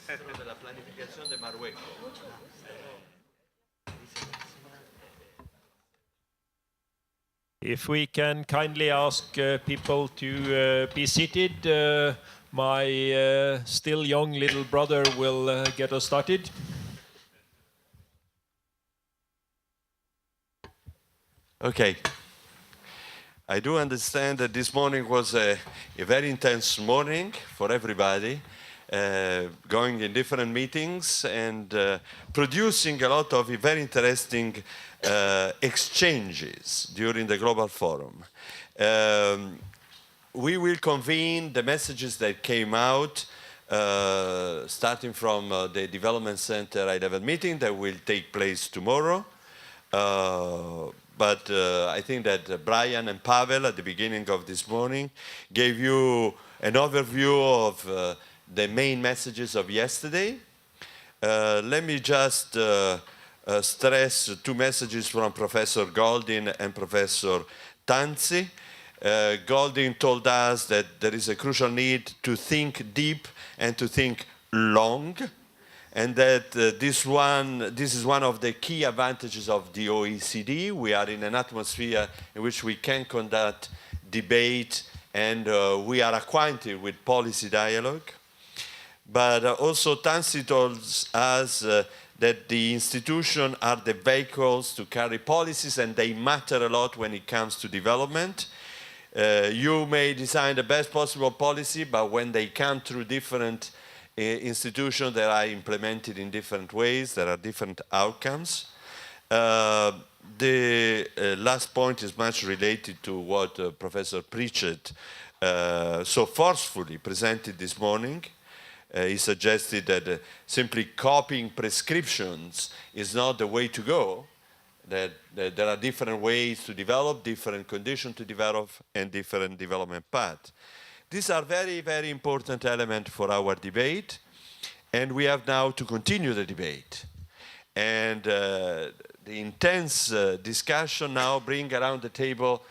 de la planificación de Marruecos. If we can kindly ask people to be seated, my still young little brother will get us started. Okay. I do understand that this morning was a very intense morning for everybody, going in different meetings and producing a lot of very interesting exchanges during the Global Forum. We will convene the messages that came out starting from the Development Center high-level meeting that will take place tomorrow. But I think that Brian and Pavel at the beginning of this morning gave you an overview of the main messages of yesterday. Let me just stress two messages from Professor Goldin and Professor Tanzi. Goldin told us that there is a crucial need to think deep and to think long, and that this is one of the key advantages of the OECD. We are in an atmosphere in which we can conduct debate and we are acquainted with policy dialogue. But also Tansi told us that the institutions are the vehicles to carry policies and they matter a lot when it comes to development. You may design the best possible policy, but when they come through different institutions that are implemented in different ways, there are different outcomes. The last point is much related to what Professor Pritchett so forcefully presented this morning. He suggested that simply copying prescriptions is not the way to go, that there are different ways to develop, different conditions to develop, and different development paths. These are very, very important elements for our debate, and we have now to continue the debate. And the intense discussion now bring around the table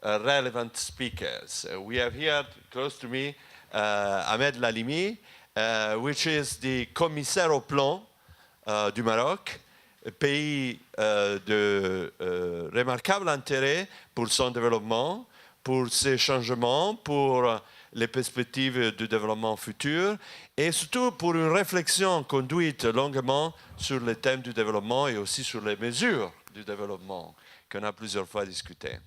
relevant speakers. We have here, close to me, Ahmed Lahlimi, which is the commissaire au plan du Maroc, pays de remarquable intérêt pour son développement, pour ses changements, pour les perspectives de développement futur et surtout pour une réflexion conduite longuement sur les thèmes du développement et aussi sur les mesures du développement qu'on a plusieurs fois discuté.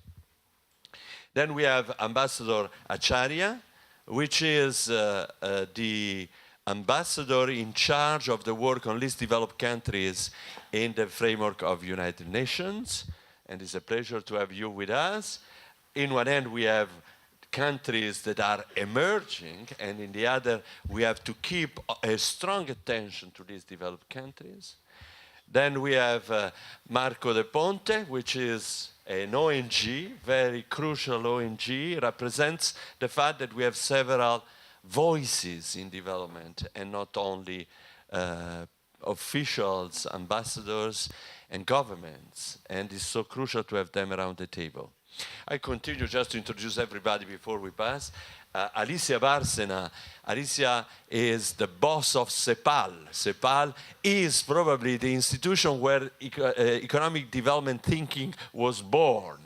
Then we have Ambassador Acharya, which is the ambassador in charge of the work on least developed countries in the framework of United Nations. And it's a pleasure to have you with us. In one end, we have countries that are emerging, and in the other, we have to keep a strong attention to these developed countries. Then we have Marco de Ponte, which is an ONG, very crucial ONG, represents the fact that we have several voices in development and not only officials, ambassadors, and governments. And it's so crucial to have them around the table. I continue just to introduce everybody before we pass. Alicia Bárcena. Alicia is the boss of CEPAL. CEPAL is probably the institution where economic development thinking was born,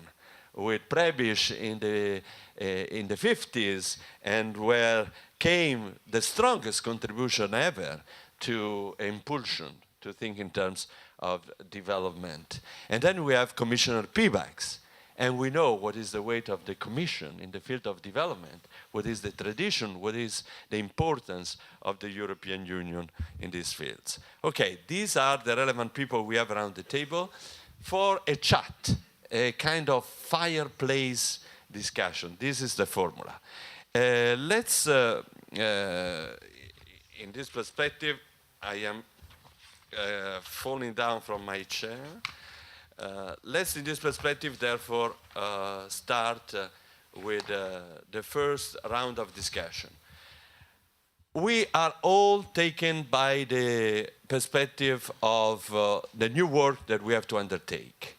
with Prebisch in the 50s, and where came the strongest contribution ever to impulsion, to think in terms of development. And then we have Commissioner Piebalgs. And we know what is the weight of the Commission in the field of development, what is the tradition, what is the importance of the European Union in these fields. Okay, these are the relevant people we have around the table for a chat, a kind of fireplace discussion. This is the formula. Let's, in this perspective, I am falling down from my chair. Let's, in this perspective, therefore, start with the first round of discussion. We are all taken by the perspective of the new work that we have to undertake.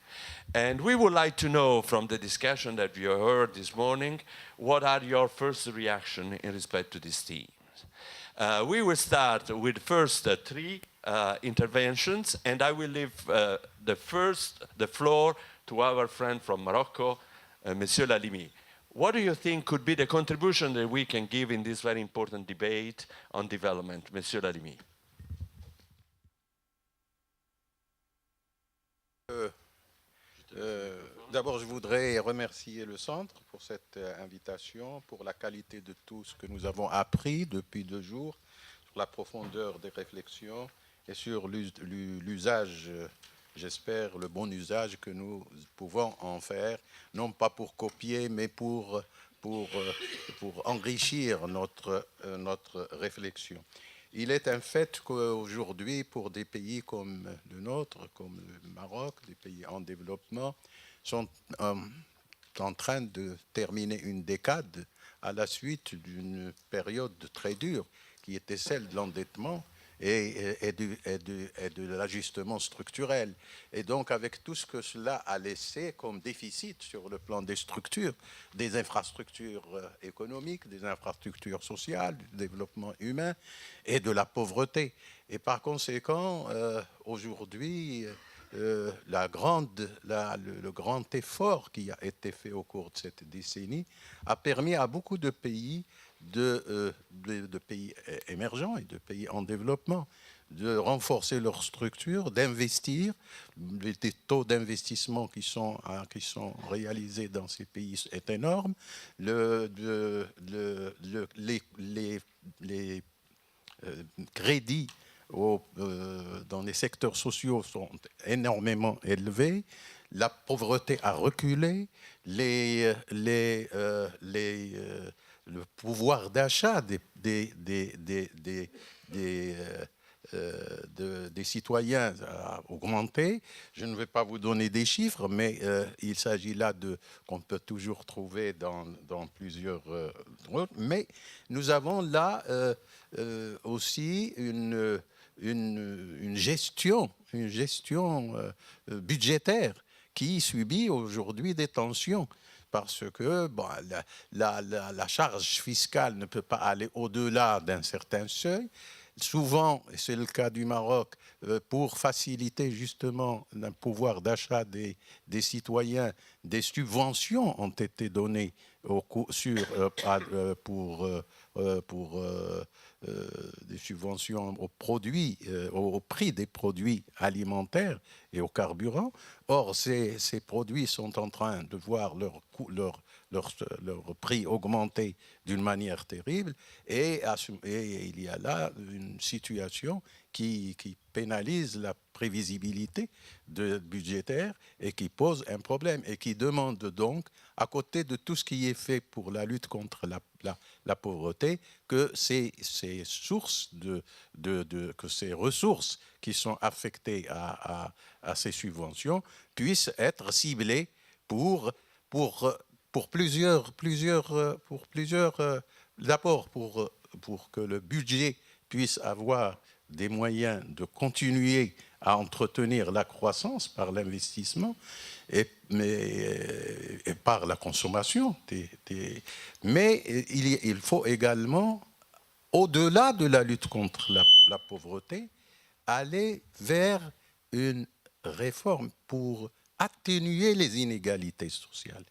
And we would like to know from the discussion that you heard this morning, what are your first reactions in respect to these themes? We will start with first three interventions, and I will leave the floor to our friend from Morocco, Monsieur Lahlimi. What do you think could be the contribution that we can give in this very important debate on development, Monsieur Lahlimi? D'abord, je voudrais remercier le Centre pour cette invitation, pour la qualité de tout ce que nous avons appris depuis 2 jours, sur la profondeur des réflexions et sur l'usage, j'espère, le bon usage que nous pouvons en faire, non pas pour copier, mais pour enrichir notre réflexion. Il est un fait qu'aujourd'hui, pour des pays comme le nôtre, comme le Maroc, des pays en développement, sont en train de terminer une décade à la suite d'une période très dure qui était celle de l'endettement et de l'ajustement structurel. Et donc, avec tout ce que cela a laissé comme déficit sur le plan des structures, des infrastructures économiques, des infrastructures sociales, du développement humain et de la pauvreté. Et par conséquent, aujourd'hui, le grand effort qui a été fait au cours de cette décennie a permis à beaucoup de pays de pays émergents et de pays en développement de renforcer leurs structures, d'investir. Les taux d'investissement qui sont réalisés dans ces pays est énorme. Les crédits dans les secteurs sociaux sont énormément élevés. La pauvreté a reculé. Le pouvoir d'achat des citoyens a augmenté. Je ne vais pas vous donner des chiffres, mais il s'agit là qu'on peut toujours trouver dans plusieurs autres. Mais nous avons là aussi une gestion budgétaire qui subit aujourd'hui des tensions. Parce que la charge fiscale ne peut pas aller au-delà d'un certain seuil. Souvent, et c'est le cas du Maroc, pour faciliter justement le pouvoir d'achat des citoyens, des subventions ont été données des subventions aux produits, au prix des produits alimentaires et aux carburants. Or, ces produits sont en train de voir leur prix augmenter d'une manière terrible et il y a là une situation qui pénalise la prévisibilité budgétaire et qui pose un problème et qui demande donc, à côté de tout ce qui est fait pour la lutte contre la pauvreté, que ces ressources qui sont affectées à ces subventions puissent être ciblées pour plusieurs d'abord pour que le budget puisse avoir des moyens de continuer à entretenir la croissance par l'investissement et par la consommation. Mais il faut également, au-delà de la lutte contre la pauvreté, aller vers une réforme pour atténuer les inégalités sociales.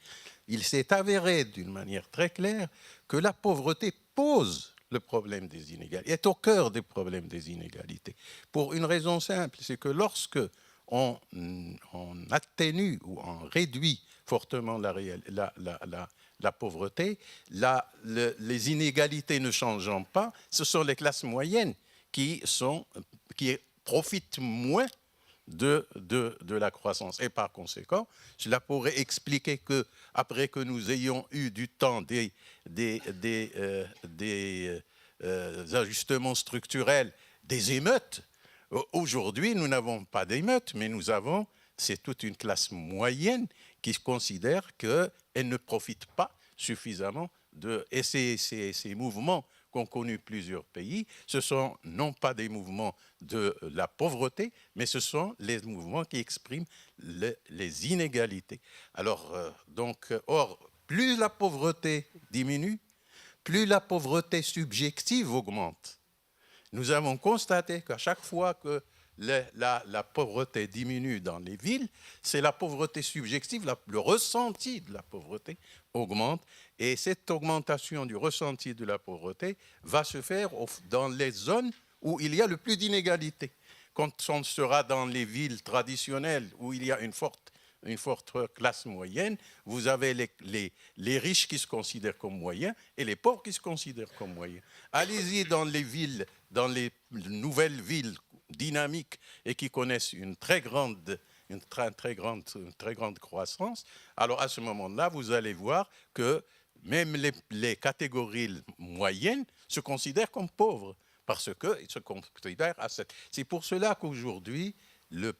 Il s'est avéré d'une manière très claire que la pauvreté pose le problème des inégalités, est au cœur des problèmes des inégalités. Pour une raison simple, c'est que lorsque on atténue ou on réduit fortement la pauvreté, les inégalités ne changeant pas, ce sont les classes moyennes qui profitent moins de la croissance. Et par conséquent, cela pourrait expliquer que, après que nous ayons eu du temps des ajustements structurels, des émeutes, aujourd'hui nous n'avons pas d'émeutes, mais c'est toute une classe moyenne qui considère qu'elle ne profite pas suffisamment et ces mouvements qu'ont connus plusieurs pays, ce sont non pas des mouvements de la pauvreté, mais ce sont les mouvements qui expriment les inégalités. Alors, or, plus la pauvreté diminue, plus la pauvreté subjective augmente. Nous avons constaté qu'à chaque fois que la pauvreté diminue dans les villes, c'est la pauvreté subjective, le ressenti de la pauvreté augmente. Et cette augmentation du ressenti de la pauvreté va se faire dans les zones où il y a le plus d'inégalités. Quand on sera dans les villes traditionnelles où il y a une forte classe moyenne, vous avez les riches qui se considèrent comme moyens et les pauvres qui se considèrent comme moyens. Allez-y dans les villes, dans les nouvelles villes dynamiques et qui connaissent une très grande croissance. Alors à ce moment-là, vous allez voir que même les catégories moyennes se considèrent comme pauvres parce qu'ils se considèrent à cette. C'est pour cela qu'aujourd'hui, le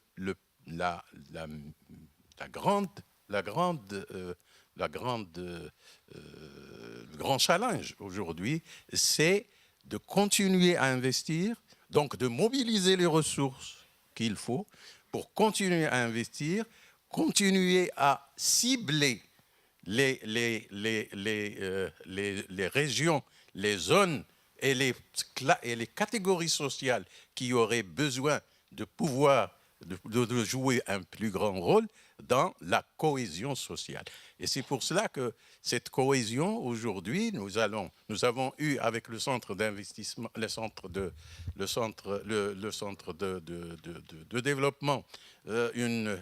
grand challenge aujourd'hui, c'est de continuer à investir, donc de mobiliser les ressources qu'il faut pour continuer à investir, continuer à cibler les régions, les zones et les catégories sociales qui auraient besoin de pouvoir de jouer un plus grand rôle dans la cohésion sociale. Et c'est pour cela que cette cohésion, aujourd'hui, nous avons eu avec le centre d'investissement, le centre de développement, une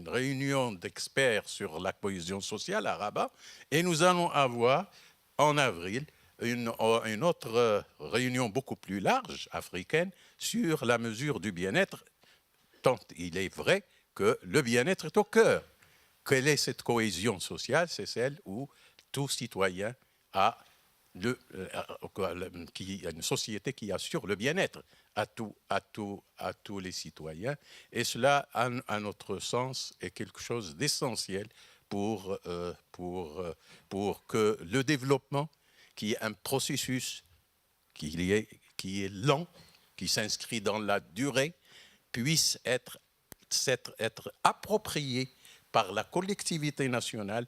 réunion d'experts sur la cohésion sociale à Rabat, et nous allons avoir en avril une autre réunion beaucoup plus large, africaine, sur la mesure du bien-être, tant il est vrai que le bien-être est au cœur. Quelle est cette cohésion sociale? C'est celle où tout citoyen a une société qui assure le bien-être à tous les citoyens. Et cela, à notre sens, est quelque chose d'essentiel pour que le développement, qui est un processus qui est lent, qui s'inscrit dans la durée, puisse être approprié par la collectivité nationale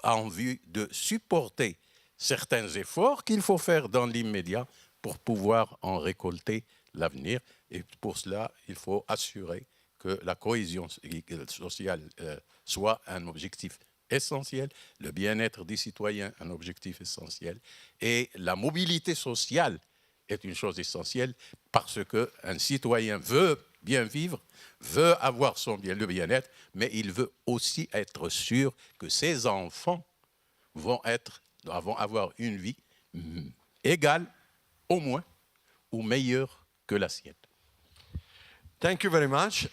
en vue de supporter certains efforts qu'il faut faire dans l'immédiat pour pouvoir en récolter l'avenir. Et pour cela, il faut assurer que la cohésion sociale soit un objectif essentiel, le bien-être des citoyens un objectif essentiel, et la mobilité sociale est une chose essentielle parce qu'un citoyen veut bien vivre, veut avoir le bien-être, mais il veut aussi être sûr que ses enfants vont avoir une vie égale, au moins, ou meilleure que la sienne. Thank you very much.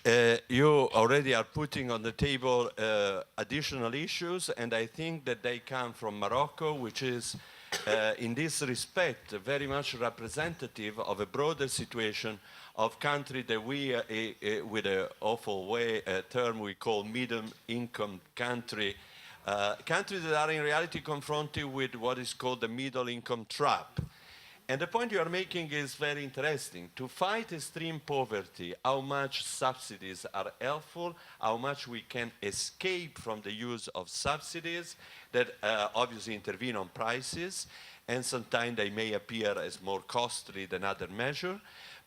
You already are putting on the table additional issues, and I think that they come from Morocco, which is, in this respect, very much representative of a broader situation of country that we, with an awful term we call middle-income country, countries that are in reality confronted with what is called the middle-income trap. And the point you are making is very interesting. To fight extreme poverty, how much subsidies are helpful, how much we can escape from the use of subsidies that obviously intervene on prices, and sometimes they may appear as more costly than other measures.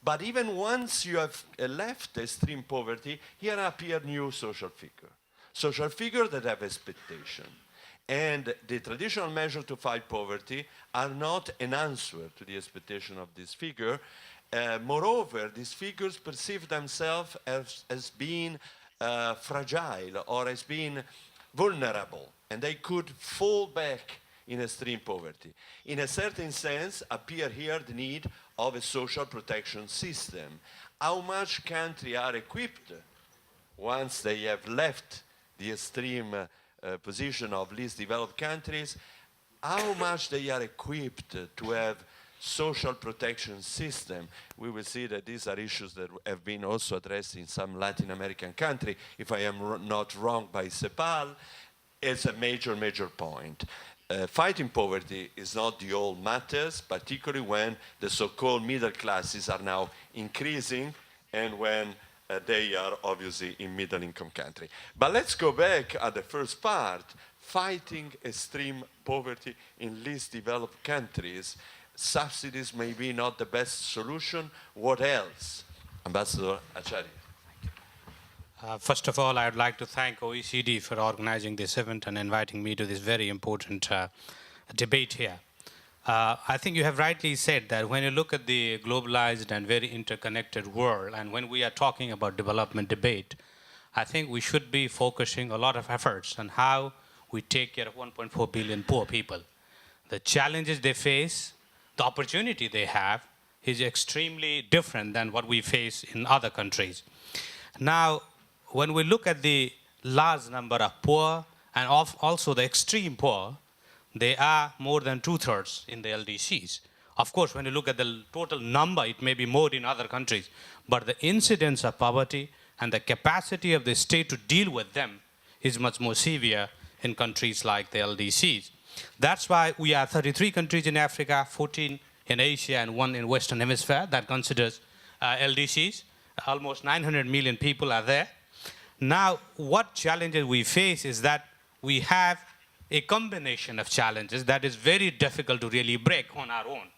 But even once you have left extreme poverty, here appear new social figures that have expectation. And the traditional measures to fight poverty are not an answer to the expectation of this figure. Moreover, these figures perceive themselves as being fragile or as being vulnerable, and they could fall back in extreme poverty. In a certain sense, appear here the need of a social protection system. How much countries are equipped once they have left the extreme position of least developed countries, how much they are equipped to have social protection system. We will see that these are issues that have been also addressed in some Latin American country. If I am not wrong, by CEPAL, it's a major point. Fighting poverty is not the all matters, particularly when the so-called middle classes are now increasing and when they are obviously in middle-income country. But let's go back at the first part. fighting extreme poverty in least developed countries. Subsidies may be not the best solution. What else? Ambassador Acharya. First of all, I would like to thank OECD for organizing this event and inviting me to this very important debate here. I think you have rightly said that when you look at the globalized and very interconnected world, and when we are talking about development debate, I think we should be focusing a lot of efforts on how we take care of 1.4 billion poor people. The challenges they face, the opportunity they have, is extremely different than what we face in other countries. Now, when we look at the large number of poor and also the extreme poor, they are more than 2/3 in the LDCs. Of course, when you look at the total number, it may be more in other countries, but the incidence of poverty and the capacity of the state to deal with them is much more severe in countries like the LDCs. That's why we are 33 countries in Africa, 14 in Asia, and 1 in Western Hemisphere that considers LDCs. Almost 900 million people are there. Now, what challenges we face is that we have a combination of challenges that is very difficult to really break on our own.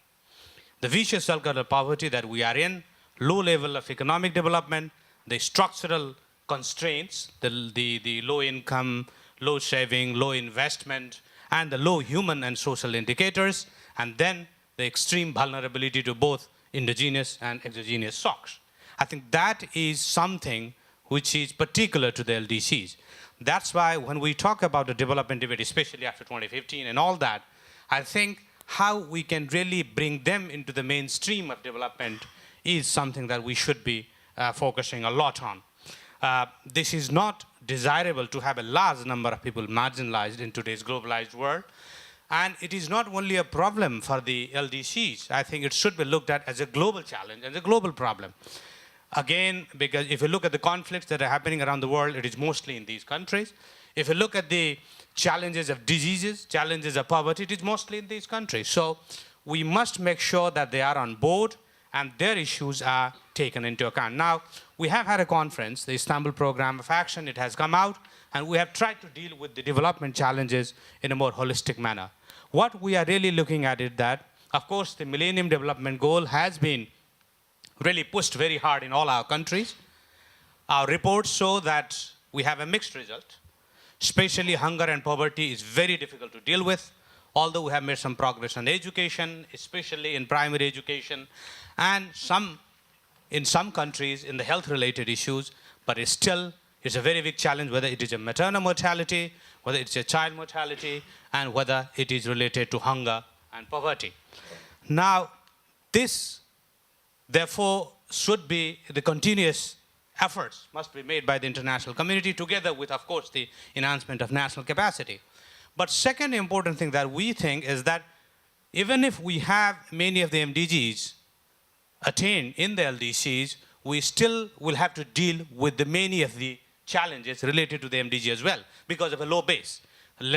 The vicious circle of poverty that we are in, low level of economic development, the structural constraints, the low income, low saving, low investment, and the low human and social indicators, and then the extreme vulnerability to both indigenous and exogenous shocks. I think that is something which is particular to the LDCs. That's why when we talk about the development debate, especially after 2015 and all that, I think how we can really bring them into the mainstream of development is something that we should be focusing a lot on. This is not desirable to have a large number of people marginalized in today's globalized world. And it is not only a problem for the LDCs. I think it should be looked at as a global challenge, as a global problem. Again, because if you look at the conflicts that are happening around the world, it is mostly in these countries. If you look at the challenges of diseases, challenges of poverty, it is mostly in these countries. So we must make sure that they are on board and their issues are taken into account. Now, we have had a conference, the Istanbul Program of Action. It has come out, and we have tried to deal with the development challenges in a more holistic manner. What we are really looking at is that, of course, the Millennium Development Goal has been really pushed very hard in all our countries. Our reports show that we have a mixed result. Especially hunger and poverty is very difficult to deal with, although we have made some progress on education, especially in primary education, and in some countries in the health-related issues, but it's a very big challenge, whether it is a maternal mortality, whether it's a child mortality, and whether it is related to hunger and poverty. Now, this, therefore, should be the continuous efforts must be made by the international community together with, of course, the enhancement of national capacity. But second important thing that we think is that even if we have many of the MDGs attained in the LDCs, we still will have to deal with the many of the challenges related to the MDG as well because of a low base.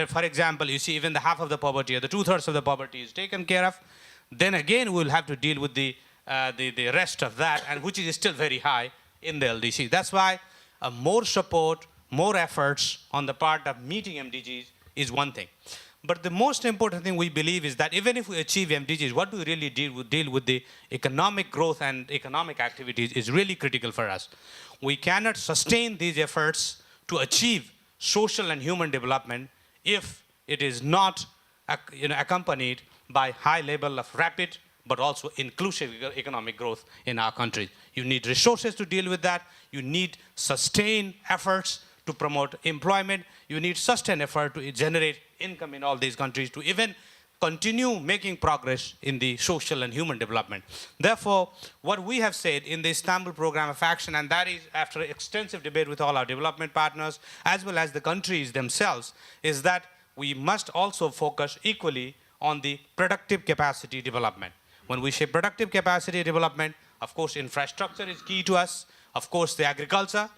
For example, you see even the half of the poverty or the 2/3 of the poverty is taken care of. Then again, we'll have to deal with the rest of that, and which is still very high in the LDC. That's why more support, more efforts on the part of meeting MDGs is one thing. But the most important thing we believe is that even if we achieve MDGs, what do we really deal with the economic growth and economic activities is really critical for us. We cannot sustain these efforts to achieve social and human development if it is not accompanied by high level of rapid but also inclusive economic growth in our country. You need resources to deal with that. You need sustained efforts to promote employment. You need sustained effort to generate income in all these countries to even continue making progress in the social and human development. Therefore, what we have said in the Istanbul Program of Action, and that is after extensive debate with all our development partners, as well as the countries themselves, is that we must also focus equally on the productive capacity development. When we say productive capacity development, of course, infrastructure is key to us. Of course, the agriculture,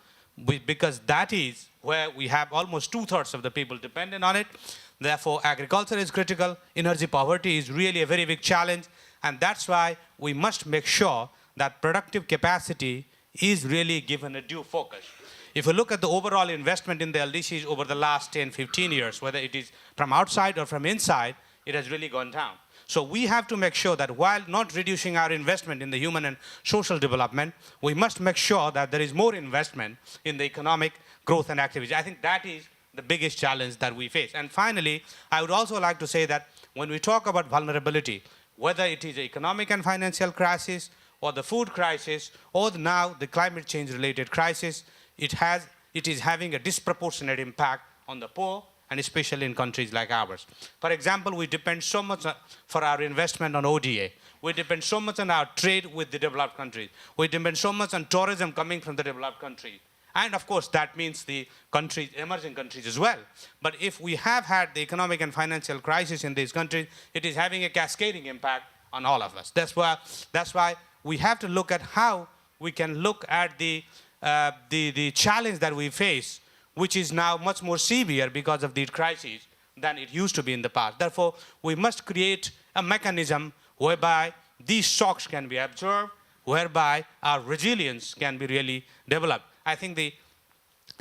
because that is where we have almost 2/3 of the people dependent on it. Therefore, agriculture is critical. Energy poverty is really a very big challenge. And that's why we must make sure that productive capacity is really given a due focus. if you look at the overall investment in the LDCs over the last 10, 15 years, whether it is from outside or from inside, it has really gone down. So we have to make sure that while not reducing our investment in the human and social development, we must make sure that there is more investment in the economic growth and activity. I think that is the biggest challenge that we face. And finally, I would also like to say that when we talk about vulnerability, whether it is the economic and financial crisis, or the food crisis, or now the climate change related crisis, it is having a disproportionate impact on the poor, and especially in countries like ours. For example, we depend so much for our investment on ODA. We depend so much on our trade with the developed countries. We depend so much on tourism coming from the developed countries. And of course, that means the countries, emerging countries as well. But if we have had the economic and financial crisis in these countries, it is having a cascading impact on all of us. That's why we have to look at how we can look at the challenge that we face, which is now much more severe because of these crises than it used to be in the past. Therefore, we must create a mechanism whereby these shocks can be absorbed, whereby our resilience can be really developed. I think the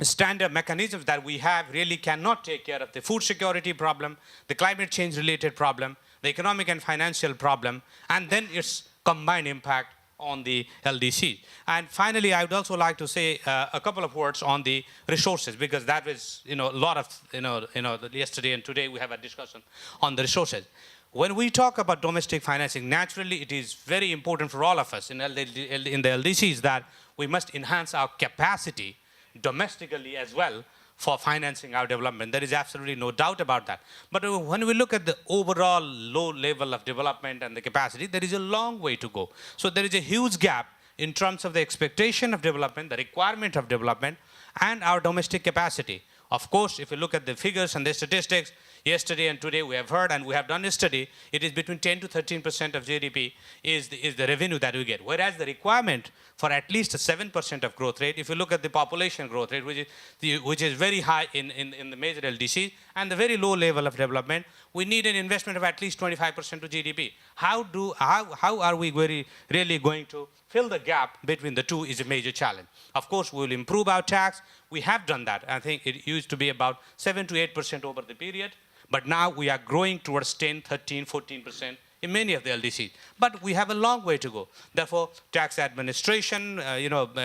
standard mechanisms that we have really cannot take care of the food security problem, the climate change related problem, the economic and financial problem, and then its combined impact on the LDC. And finally, I would also like to say a couple of words on the resources, because that was, a lot of, yesterday and today we have a discussion on the resources. When we talk about domestic financing, naturally it is very important for all of us in the LDCs that we must enhance our capacity domestically as well for financing our development. There is absolutely no doubt about that. But when we look at the overall low level of development and the capacity, there is a long way to go. So there is a huge gap in terms of the expectation of development, the requirement of development, and our domestic capacity. Of course, if you look at the figures and the statistics, yesterday and today we have heard, and we have done a study, it is between 10 to 13% of GDP is the revenue that we get. Whereas the requirement for at least a 7% of growth rate, if you look at the population growth rate, which is very high in the major LDC, and the very low level of development, we need an investment of at least 25% to GDP. How are we really going to fill the gap between the two is a major challenge. Of course, we will improve our tax. We have done that. I think it used to be about 7 to 8% over the period. But now we are growing towards 10, 13, 14% in many of the LDCs. But we have a long way to go. Therefore, tax administration,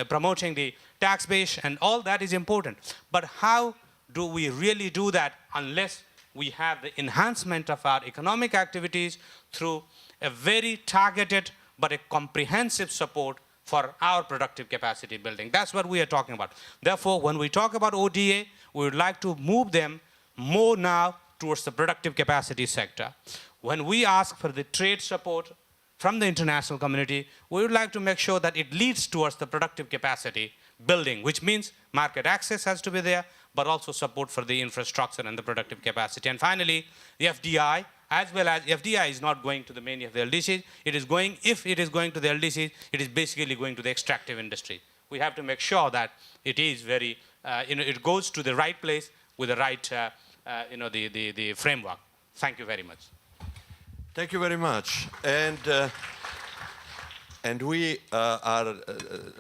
promoting the tax base, and all that is important. But how do we really do that unless we have the enhancement of our economic activities through a very targeted but a comprehensive support for our productive capacity building? That's what we are talking about. Therefore, when we talk about ODA, we would like to move them more now towards the productive capacity sector. When we ask for the trade support from the international community, we would like to make sure that it leads towards the productive capacity building, which means market access has to be there, but also support for the infrastructure and the productive capacity. And finally, the FDI, as well as FDI is not going to the many of the LDCs. It is going, if it is going to the LDCs, it is basically going to the extractive industry. We have to make sure that it is very, it goes to the right place with the right, the framework. Thank you very much. Thank you very much. And we are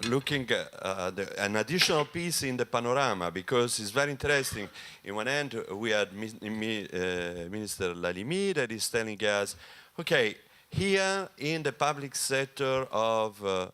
looking at an additional piece in the panorama, because it's very interesting. In one hand, we had Minister Lahlimi that is telling us, okay, here in the public sector of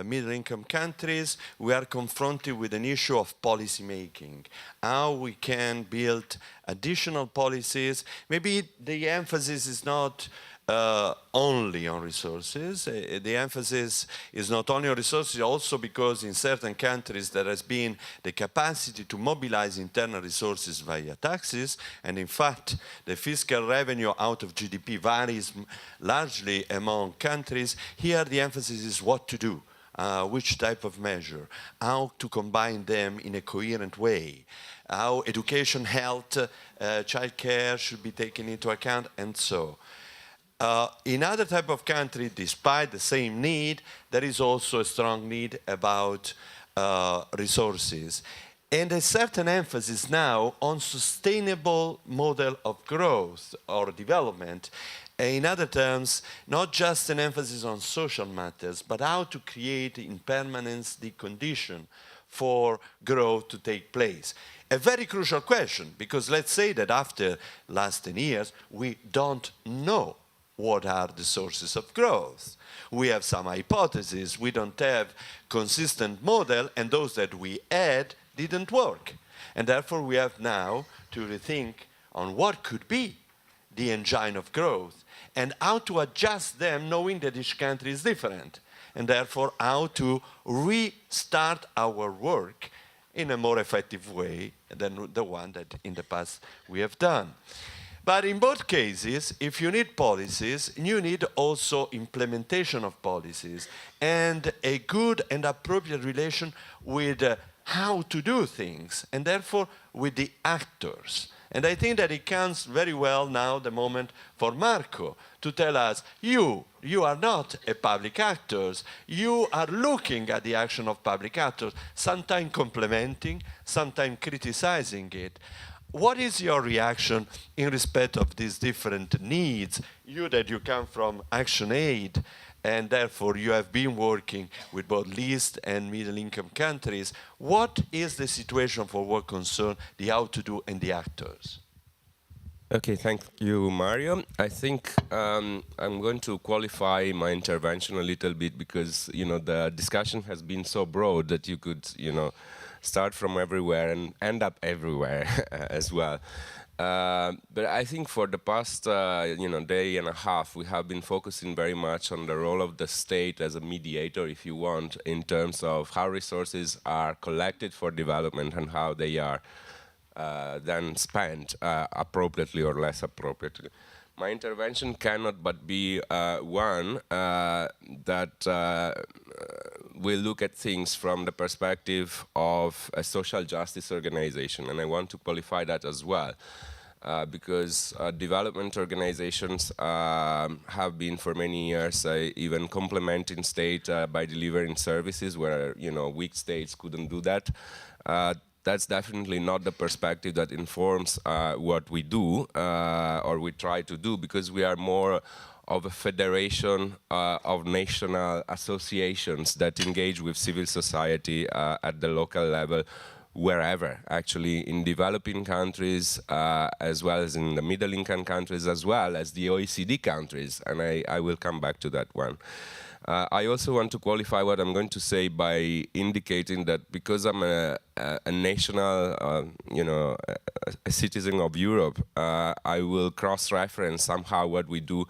middle-income countries, we are confronted with an issue of policy making, how we can build additional policies. Maybe the emphasis is not only on resources. The emphasis is not only on resources, also because in certain countries there has been the capacity to mobilize internal resources via taxes, and in fact the fiscal revenue out of GDP varies largely among countries. Here the emphasis is what to do, which type of measure, how to combine them in a coherent way, how education, health, childcare should be taken into account, and so. In other type of country, despite the same need, there is also a strong need about resources. And a certain emphasis now on sustainable model of growth or development. In other terms, not just an emphasis on social matters, but how to create in permanence the condition for growth to take place? A very crucial question, because let's say that after last 10 years, we don't know what are the sources of growth. We have some hypotheses, we don't have consistent model, and those that we had didn't work. And therefore we have now to rethink on what could be the engine of growth and how to adjust them knowing that each country is different. And therefore how to restart our work in a more effective way than the one that in the past we have done. But in both cases, if you need policies, you need also implementation of policies and a good and appropriate relation with how to do things, and therefore with the actors. And I think that it comes very well now, the moment for Marco, to tell us, you are not a public actors, you are looking at the action of public actors, sometimes complementing, sometimes criticizing it. What is your reaction in respect of these different needs? You that you come from ActionAid, and therefore you have been working with both least and middle income countries. What is the situation for what concern the how to do and the actors? Okay, thank you, Mario. I think I'm going to qualify my intervention a little bit because, the discussion has been so broad that you could, start from everywhere and end up everywhere as well. But I think for the past, day and a half, we have been focusing very much on the role of the state as a mediator, if you want, in terms of how resources are collected for development and how they are then spent appropriately or less appropriately. My intervention cannot but be one that will look at things from the perspective of a social justice organization, and I want to qualify that as well. Because development organizations have been for many years even complementing state by delivering services where weak states couldn't do that. That's definitely not the perspective that informs what we do or we try to do, because we are more of a federation of national associations that engage with civil society at the local level, wherever, actually, in developing countries, as well as in the middle-income countries, as well as the OECD countries, and I will come back to that one. I also want to qualify what I'm going to say by indicating that because I'm a national, a citizen of Europe, I will cross-reference somehow what we do,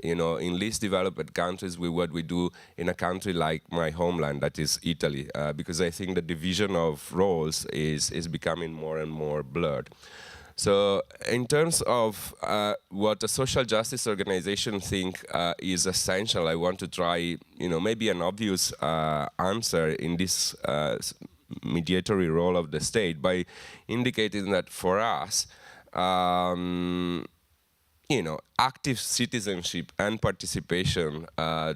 in least developed countries with what we do in a country like my homeland, that is Italy, because I think the division of roles is becoming more and more blurred. So in terms of what a social justice organization think is essential, I want to try, maybe an obvious answer in this mediatory role of the state by indicating that for us, active citizenship and participation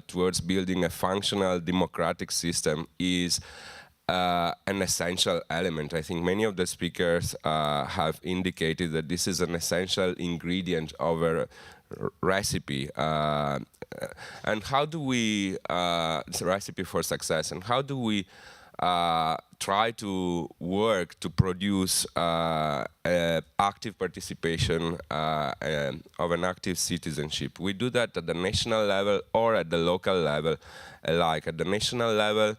towards building a functional democratic system is an essential element. I think many of the speakers have indicated that this is an essential ingredient of a recipe. And how do we, it's a recipe for success, and how do we try to work to produce active participation of an active citizenship? We do that at the national level or at the local level alike. At the national level,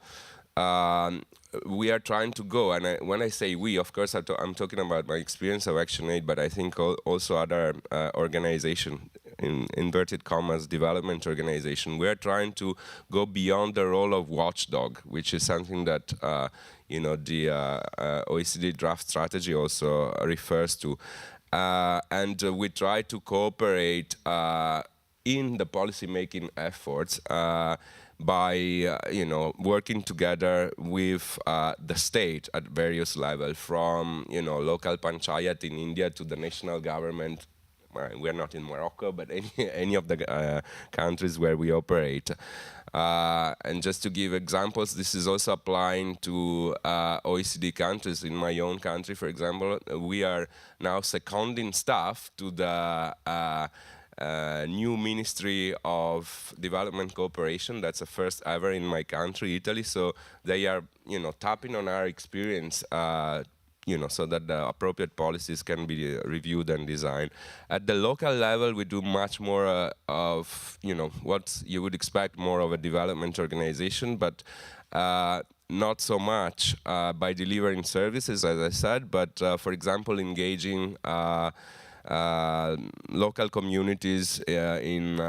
we are trying to go, and when I say we, of course, I'm talking about my experience of ActionAid, but I think also other organizations, in inverted commas, development organization. We are trying to go beyond the role of watchdog, which is something that the OECD draft strategy also refers to, and we try to cooperate in the policy-making efforts by working together with the state at various levels, from local panchayat in India to the national government. We're not in Morocco, but any of the countries where we operate. And just to give examples, this is also applying to OECD countries. In my own country, for example, we are now seconding staff to the a new Ministry of Development Cooperation. That's the first ever in my country, Italy. So they are, tapping on our experience, so that the appropriate policies can be reviewed and designed. At the local level, we do much more of, what you would expect more of a development organization, but not so much by delivering services, as I said, but for example, engaging local communities in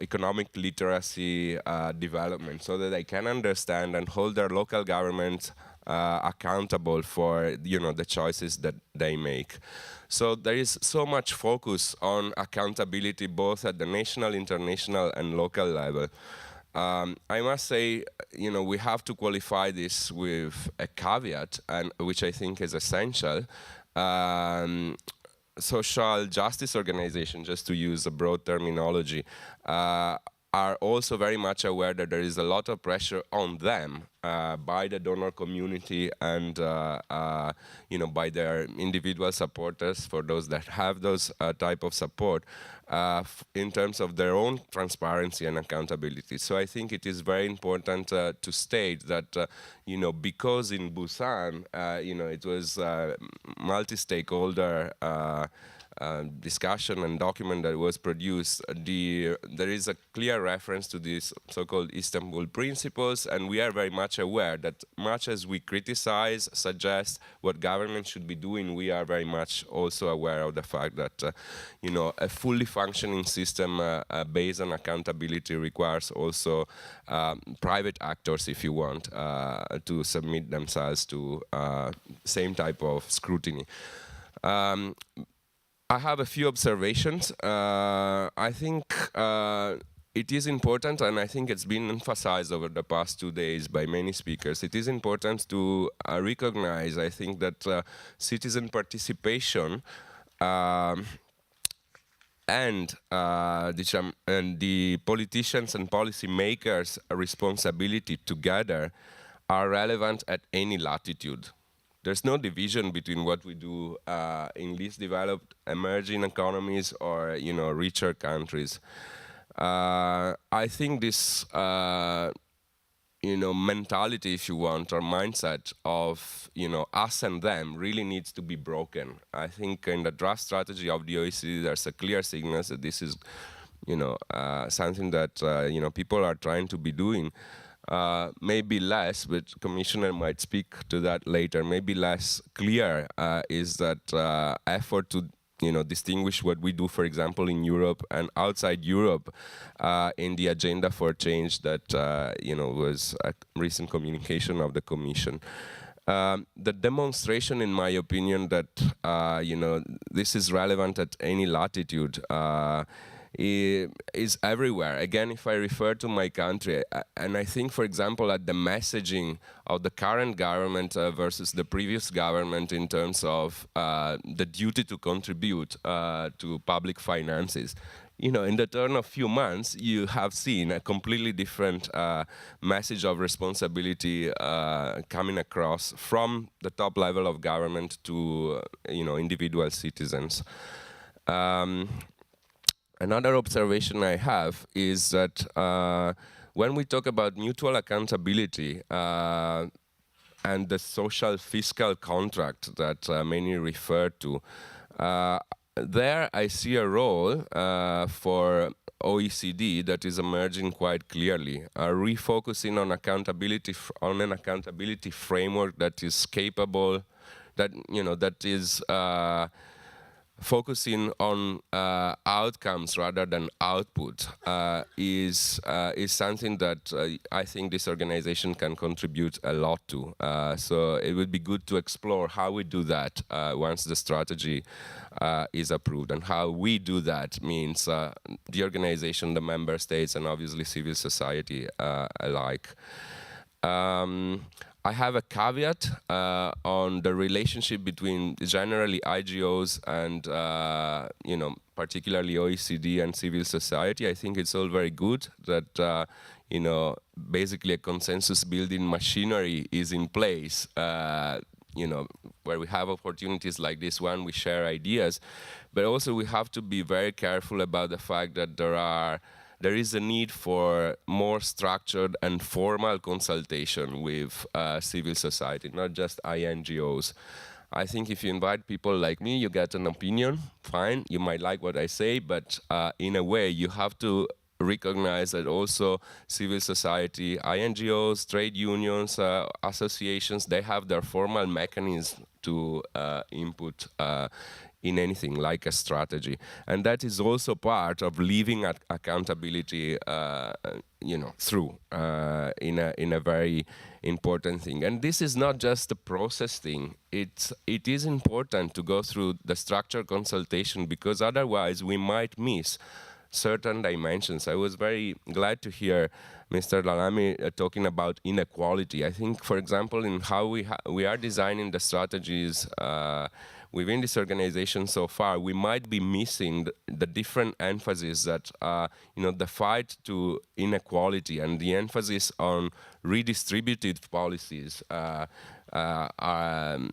economic literacy development, so that they can understand and hold their local governments accountable for the choices that they make. So there is so much focus on accountability both at the national, international, and local level. I must say, we have to qualify this with a caveat, and which I think is essential. Social justice organizations, just to use a broad terminology, are also very much aware that there is a lot of pressure on them by the donor community and by their individual supporters, for those that have those type of support, in terms of their own transparency and accountability. So I think it is very important to state that because in Busan it was multi-stakeholder discussion and document that was produced, there is a clear reference to these so-called Istanbul principles, and we are very much aware that much as we criticize, suggest what government should be doing, we are very much also aware of the fact that a fully functioning system based on accountability requires also private actors, if you want, to submit themselves to same type of scrutiny. I have a few observations. I think it is important, and I think it's been emphasized over the past 2 days by many speakers. It is important to recognize, I think, that citizen participation and the politicians and policy makers' responsibility together are relevant at any latitude. There's no division between what we do in least developed emerging economies or richer countries. I think this mentality, if you want, or mindset of us and them really needs to be broken. I think in the draft strategy of the OECD, there's a clear signal that this is something that people are trying to be doing. Maybe less, but Commissioner might speak to that later, maybe less clear is that effort to distinguish what we do, for example, in Europe and outside Europe in the agenda for change that was a recent communication of the Commission. The demonstration, in my opinion, that this is relevant at any latitude is everywhere. Again, if I refer to my country, and I think, for example, at the messaging of the current government versus the previous government in terms of the duty to contribute to public finances, in the turn of few months, you have seen a completely different message of responsibility coming across from the top level of government to individual citizens. Another observation I have is that when we talk about mutual accountability and the social fiscal contract that many refer to, there I see a role for OECD that is emerging quite clearly, refocusing on accountability on an accountability framework that is capable, that is focusing on outcomes rather than output is something that I think this organization can contribute a lot to. So it would be good to explore how we do that once the strategy is approved, and how we do that means the organization, the member states, and obviously civil society alike. I have a caveat on the relationship between generally IGOs and, particularly OECD and civil society. I think it's all very good that, basically a consensus building machinery is in place, where we have opportunities like this one, we share ideas. But also we have to be very careful about the fact that there is a need for more structured and formal consultation with civil society, not just INGOs. I think if you invite people like me, you get an opinion, fine, you might like what I say, but in a way you have to recognize that also civil society, INGOs, trade unions, associations, they have their formal mechanisms to input in anything like a strategy. And that is also part of leaving accountability through in a very important thing. And this is not just a process thing. It is important to go through the structured consultation, because otherwise we might miss certain dimensions. I was very glad to hear Mr. Lahlimi talking about inequality. I think, for example, in how we are designing the strategies within this organization so far, we might be missing the different emphasis that the fight to inequality and the emphasis on redistributed policies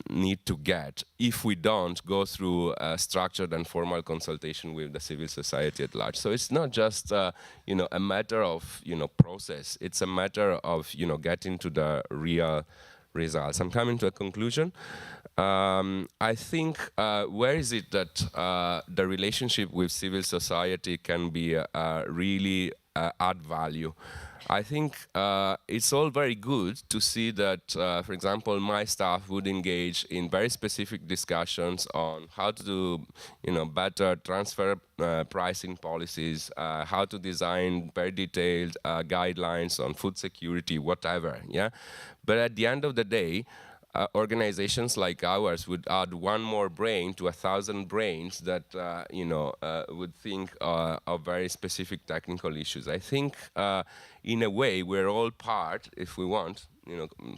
need to get if we don't go through structured and formal consultation with the civil society at large. So it's not just a matter of process. It's a matter of getting to the real results. I'm coming to a conclusion. I think where is it that the relationship with civil society can be really add value? I think it's all very good to see that, for example, my staff would engage in very specific discussions on how to do, better transfer pricing policies, how to design very detailed guidelines on food security, whatever. Yeah, but at the end of the day, organizations like ours would add one more brain to 1,000 brains that would think of very specific technical issues. I think in a way we're all part, if we want,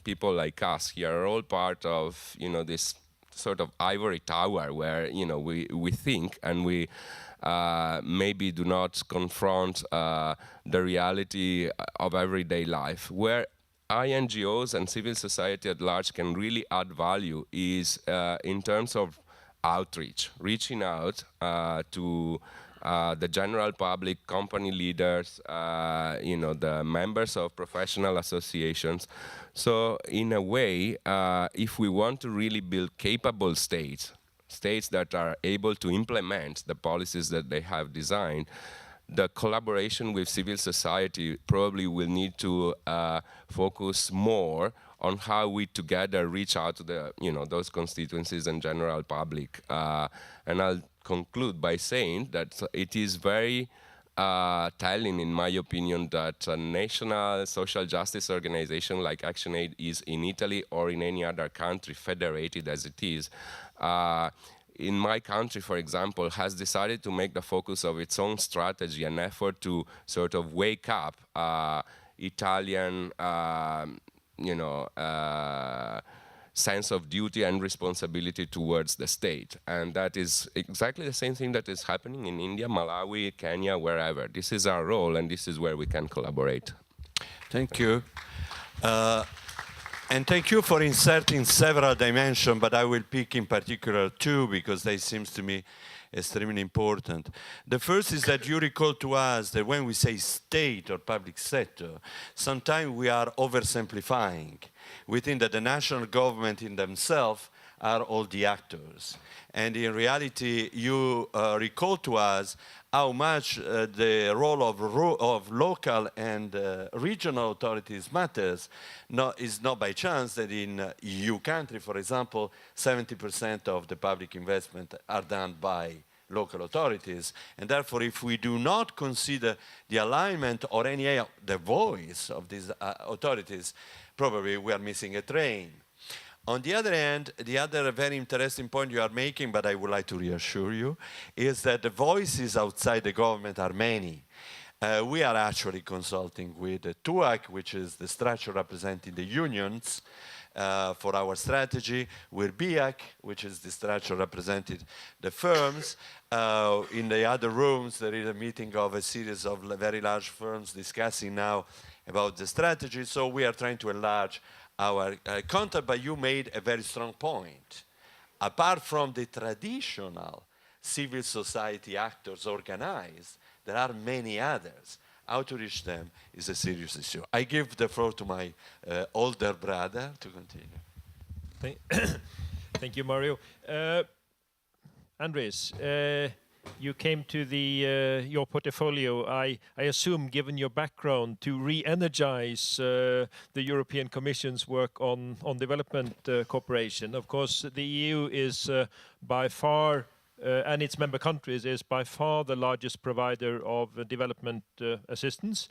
people like us here are all part of this sort of ivory tower where we think and we maybe do not confront the reality of everyday life. Where INGOs and civil society at large can really add value is in terms of outreach, reaching out to the general public, company leaders, the members of professional associations. So in a way, if we want to really build capable states that are able to implement the policies that they have designed, the collaboration with civil society probably will need to focus more on how we together reach out to the, those constituencies and general public. And I'll conclude by saying that it is very telling, in my opinion, that a national social justice organization like ActionAid is in Italy or in any other country, federated as it is, in my country, for example, has decided to make the focus of its own strategy an effort to sort of wake up Italian, sense of duty and responsibility towards the state. And that is exactly the same thing that is happening in India, Malawi, Kenya, wherever. This is our role, and this is where we can collaborate. Thank you. And thank you for inserting several dimensions, but I will pick in particular two because they seem to me extremely important. The first is that you recall to us that when we say state or public sector, sometimes we are oversimplifying. We think that the national government in themselves are all the actors. And in reality, you recall to us how much the role of local and regional authorities matters. It's not by chance that in EU country, for example, 70% of the public investment are done by local authorities. And therefore, if we do not consider the alignment or the voice of these authorities, probably we are missing a train. On the other hand, the other very interesting point you are making, but I would like to reassure you, is that the voices outside the government are many. We are actually consulting with TUAC, which is the structure representing the unions, for our strategy, with BIAC, which is the structure representing the firms. In the other rooms, there is a meeting of a series of very large firms discussing now about the strategy. So we are trying to enlarge our contact, but you made a very strong point. apart from the traditional civil society actors organized, there are many others. How to reach them is a serious issue. I give the floor to my older brother to continue. Thank you, Mario. Andris, you came to your portfolio, I assume, given your background, to re-energize the European Commission's work on development cooperation. Of course, the EU is by far, and its member countries, is by far the largest provider of development assistance.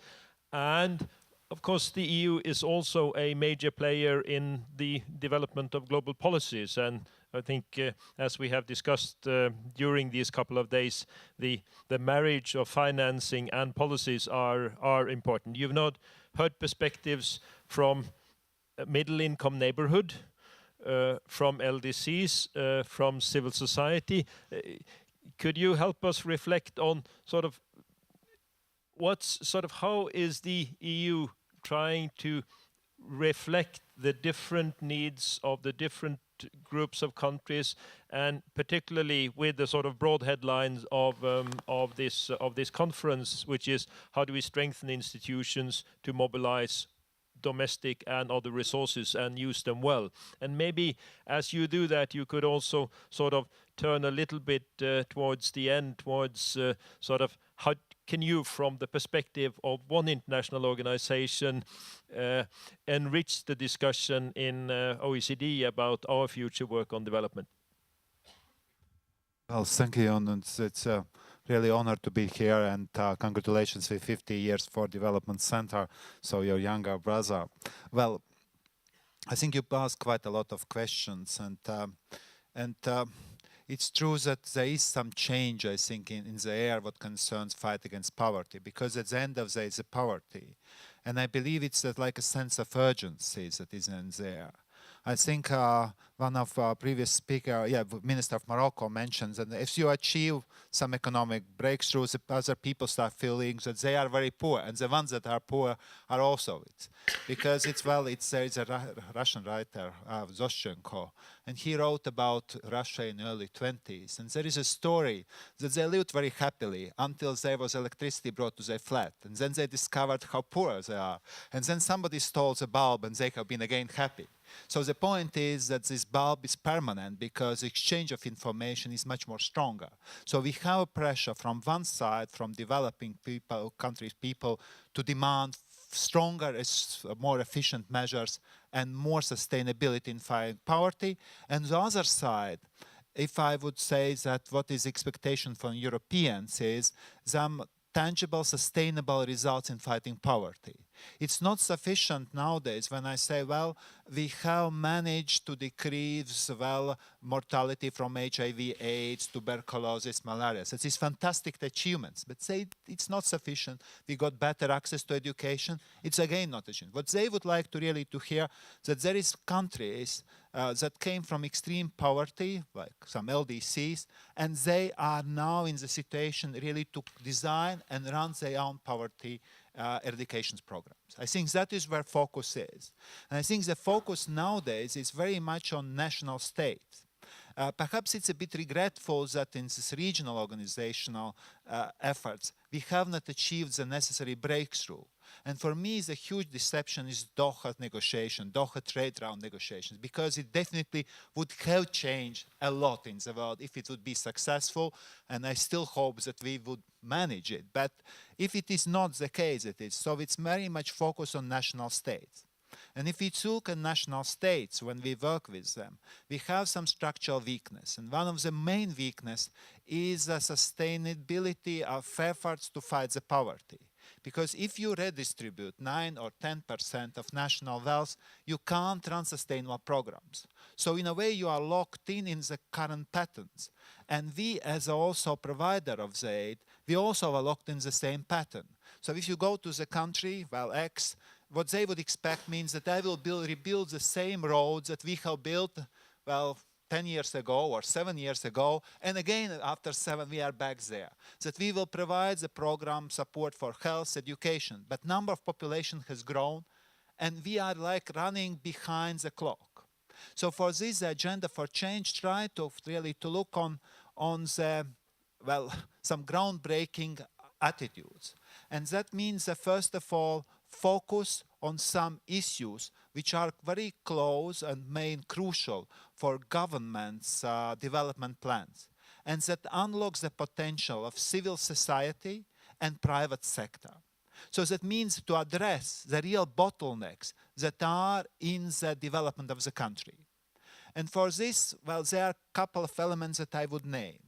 And of course, the EU is also a major player in the development of global policies. And I think, as we have discussed during these couple of days, the marriage of financing and policies are important. You've not heard perspectives from a middle-income neighborhood, from LDCs, from civil society. Could you help us reflect on how is the EU trying to reflect the different needs of the different groups of countries, and particularly with the sort of broad headlines of this conference, which is how do we strengthen institutions to mobilize domestic and other resources and use them well. And maybe as you do that, you could also sort of turn a little bit towards the end, towards how can you, from the perspective of one international organization, enrich the discussion in OECD about our future work on development? Well, thank you, and it's a really honor to be here, and congratulations with 50 years for Development Center, so your younger brother. Well, I think you asked quite a lot of questions, and it's true that there is some change, I think, in the air what concerns fight against poverty, because at the end of the day, it's a poverty. And I believe it's like a sense of urgency that is in there. I think one of our previous speakers, Minister of Morocco, mentioned that if you achieve some economic breakthroughs, other people start feeling that they are very poor, and the ones that are poor are also it. Because there is a Russian writer, Zoschenko, and he wrote about Russia in the early 20s. And there is a story that they lived very happily until there was electricity brought to their flat. And then they discovered how poor they are. And then somebody stole the bulb, and they have been again happy. So the point is that this bulb is permanent because exchange of information is much more stronger. So we have a pressure from one side, from developing countries people, to demand stronger, more efficient measures and more sustainability in fighting poverty. And the other side, if I would say that what is expectation from Europeans is some tangible, sustainable results in fighting poverty. It's not sufficient nowadays when I say, well, we have managed to decrease, mortality from HIV, AIDS, tuberculosis, malaria. So it's fantastic achievements, but say it's not sufficient. We got better access to education. It's again not sufficient. What they would like to really to hear that there is countries that came from extreme poverty, like some LDCs, and they are now in the situation really to design and run their own poverty eradication programs. I think that is where focus is. And I think the focus nowadays is very much on national states. Perhaps it's a bit regretful that in this regional organizational efforts, we have not achieved the necessary breakthrough. And for me, the huge deception is Doha negotiation, Doha trade round negotiations, because it definitely would have changed a lot in the world if it would be successful. And I still hope that we would manage it. But if it is not the case, so it's very much focused on national states. And if we look at national states, when we work with them, we have some structural weakness. And one of the main weaknesses is the sustainability of efforts to fight the poverty. Because if you redistribute 9 or 10% of national wealth, you can't run sustainable programs. So in a way, you are locked in the current patterns. And we, as also provider of the aid, we also are locked in the same pattern. So if you go to the country, X, what they would expect means that I will rebuild the same roads that we have built, 10 years ago or 7 years ago, and again after 7 we are back there. That we will provide the program support for health, education, but number of population has grown, and we are like running behind the clock. So for this, the agenda for change try to really to look on the, well, some groundbreaking attitudes. And that means that first of all, focus on some issues which are very close and main crucial for governments' development plans. And that unlocks the potential of civil society and private sector. So that means to address the real bottlenecks that are in the development of the country. And for this, well, there are a couple of elements that I would name.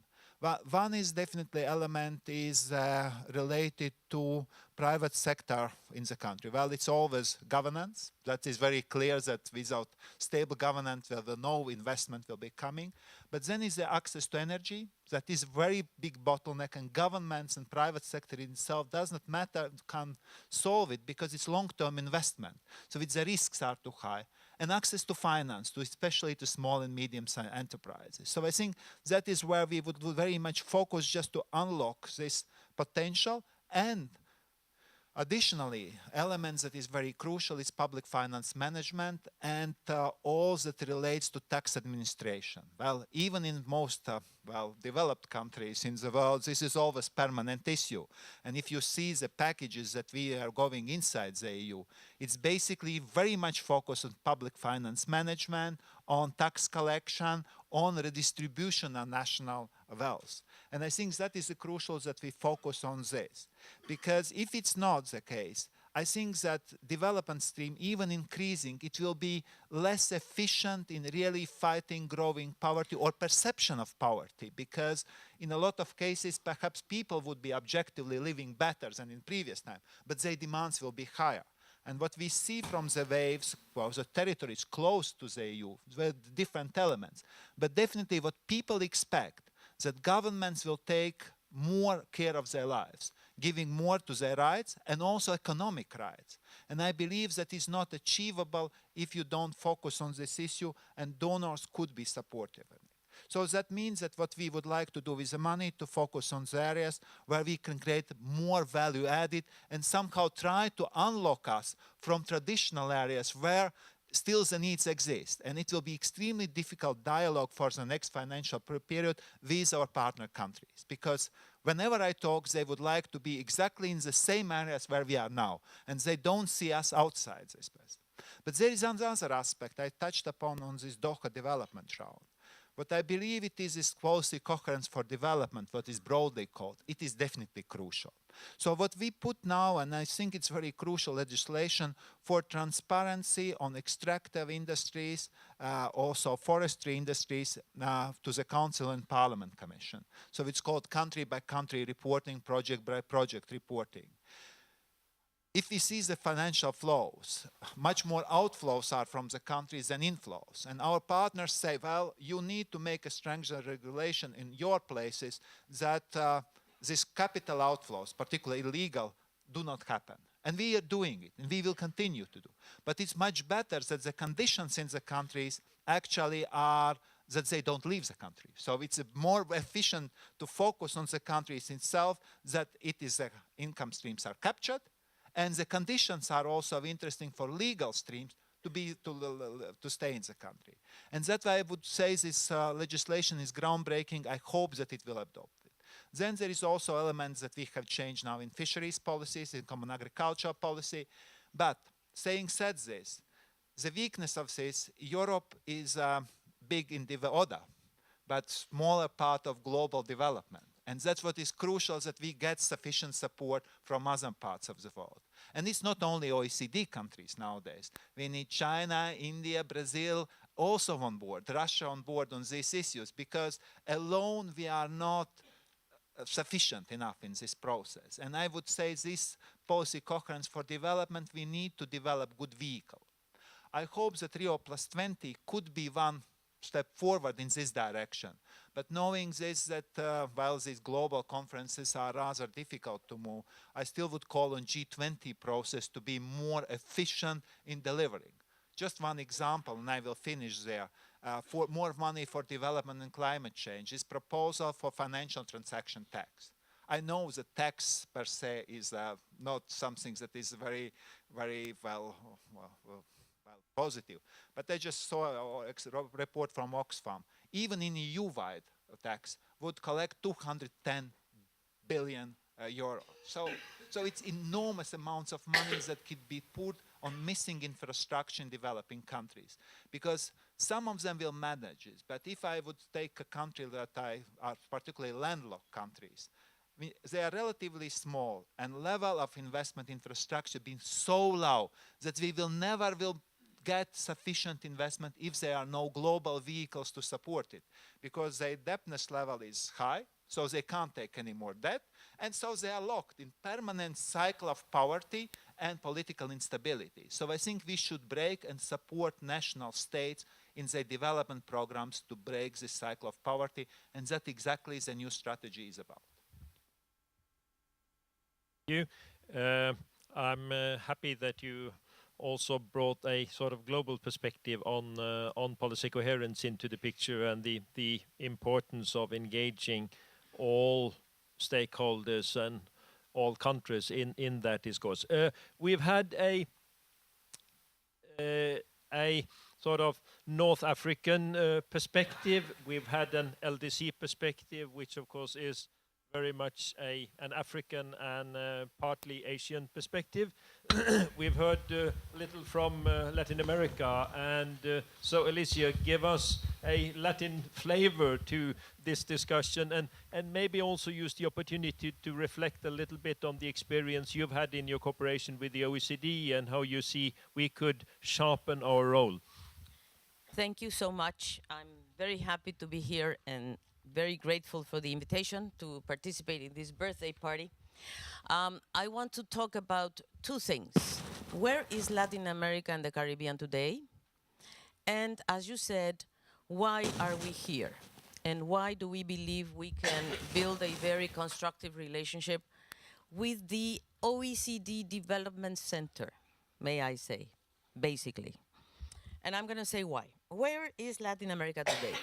Well, one is definitely element is related to private sector in the country. Well, it's always governance. That is very clear that without stable governance, well, no investment will be coming. But then is the access to energy. That is very big bottleneck, and governments and private sector in itself does not matter, can solve it because it's long-term investment. So the risks are too high. And access to finance, especially to small and medium enterprises. So I think that is where we would very much focus just to unlock this potential. And additionally, elements that is very crucial is public finance management and all that relates to tax administration. Well, even in most developed countries in the world, this is always permanent issue. And if you see the packages that we are going inside the EU, it's basically very much focused on public finance management, on tax collection, on redistribution of national wealth. And I think that is crucial that we focus on this. Because if it's not the case, I think that development stream, even increasing, it will be less efficient in really fighting growing poverty or perception of poverty. Because in a lot of cases, perhaps people would be objectively living better than in previous time, but their demands will be higher. And what we see from the waves, well, the territories close to the EU, with different elements. But definitely what people expect, that governments will take more care of their lives, giving more to their rights and also economic rights. And I believe that is not achievable if you don't focus on this issue, and donors could be supportive of it. So that means that what we would like to do with the money to focus on the areas where we can create more value added and somehow try to unlock us from traditional areas where still the needs exist. And it will be extremely difficult dialogue for the next financial period with our partner countries. Because whenever I talk, they would like to be exactly in the same areas where we are now. And they don't see us outside this place. But there is another aspect I touched upon on this Doha development round. But I believe it is this policy coherence for development, what is broadly called. It is definitely crucial. So what we put now, and I think it's very crucial legislation for transparency on extractive industries, also forestry industries, to the Council and Parliament Commission. So it's called country by country reporting, project by project reporting. If we see the financial flows, much more outflows are from the countries than inflows. And our partners say, well, you need to make a strengthened regulation in your places that these capital outflows, particularly illegal, do not happen. And we are doing it, and we will continue to do. But it's much better that the conditions in the countries actually are that they don't leave the country. So it's more efficient to focus on the countries itself, that it is the income streams are captured, and the conditions are also interesting for legal streams to stay in the country. And that's why I would say this legislation is groundbreaking. I hope that it will adopt it. Then there is also elements that we have changed now in fisheries policies, in common agricultural policy. But saying said this, the weakness of this, Europe is big in ODA, but smaller part of global development. And that's what is crucial, that we get sufficient support from other parts of the world. And it's not only OECD countries nowadays. We need China, India, Brazil also on board, Russia on board on these issues, because alone we are not sufficient enough in this process. And I would say this policy coherence for development, we need to develop good vehicle. I hope that Rio +20 could be one step forward in this direction. But knowing this, that while these global conferences are rather difficult to move, I still would call on G20 process to be more efficient in delivering. Just one example, and I will finish there. For more money for development and climate change is proposal for financial transaction tax. I know the tax per se is not something that is very, very well positive. But I just saw a report from Oxfam. Even in EU-wide tax would collect 210 billion euro. So it's enormous amounts of money that could be put on missing infrastructure in developing countries, because some of them will manage it. But if I would take a country that are particularly landlocked countries, they are relatively small, and level of investment infrastructure being so low that we will never get sufficient investment if there are no global vehicles to support it, because their debtness level is high, so they can't take any more debt, and so they are locked in permanent cycle of poverty and political instability. So I think we should break and support national states in their development programs to break this cycle of poverty, and that exactly the new strategy is about. Thank you. I'm happy that you also brought a sort of global perspective on policy coherence into the picture, and the importance of engaging all stakeholders and all countries in that discourse. We've had a sort of North African perspective. We've had an LDC perspective, which of course is very much an African and partly Asian perspective. We've heard little from Latin America, and so Alicia, give us a Latin flavor to this discussion, and maybe also use the opportunity to reflect a little bit on the experience you've had in your cooperation with the OECD and how you see we could sharpen our role. Thank you so much. I'm very happy to be here and very grateful for the invitation to participate in this birthday party. I want to talk about two things. Where is Latin America and the Caribbean today? And as you said, why are we here? And why do we believe we can build a very constructive relationship with the OECD Development Center, may I say, basically. And I'm going to say why. Where is Latin America today?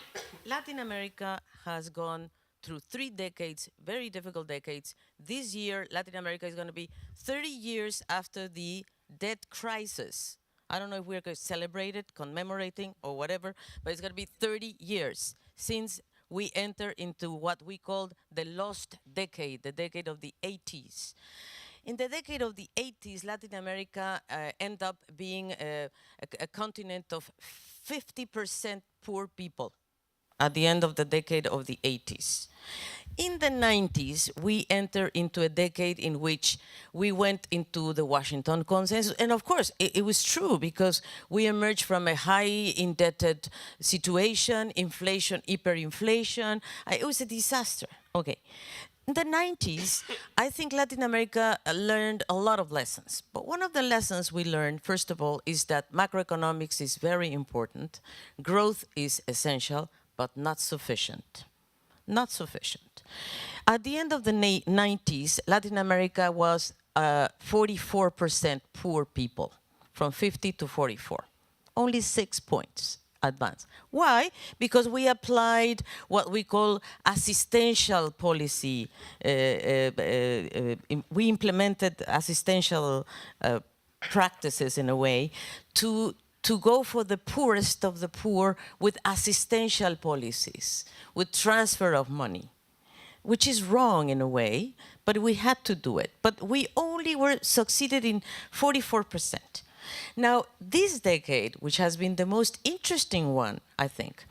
Latin America has gone through 3 decades, very difficult decades. This year, Latin America is going to be 30 years after the debt crisis. I don't know if we're going to celebrate it, commemorating, or whatever, but it's going to be 30 years since we enter into what we called the lost decade, the decade of the 80s. In the decade of the 80s, Latin America ended up being a continent of 50% poor people at the end of the decade of the 80s. In the 90s, we entered into a decade in which we went into the Washington Consensus. And of course, it was true, because we emerged from a high indebted situation, inflation, hyperinflation. It was a disaster. Okay. In the 90s, I think Latin America learned a lot of lessons. But one of the lessons we learned, first of all, is that macroeconomics is very important. Growth is essential, but not sufficient. Not sufficient. At the end of the 90s, Latin America was 44% poor people, from 50 to 44. Only 6 points advance. Why? Because we applied what we call assistential policy. We implemented assistential practices in a way to go for the poorest of the poor with assistential policies, with transfer of money, which is wrong in a way, but we had to do it. But we only succeeded in 44%. Now, this decade, which has been the most interesting one, I think,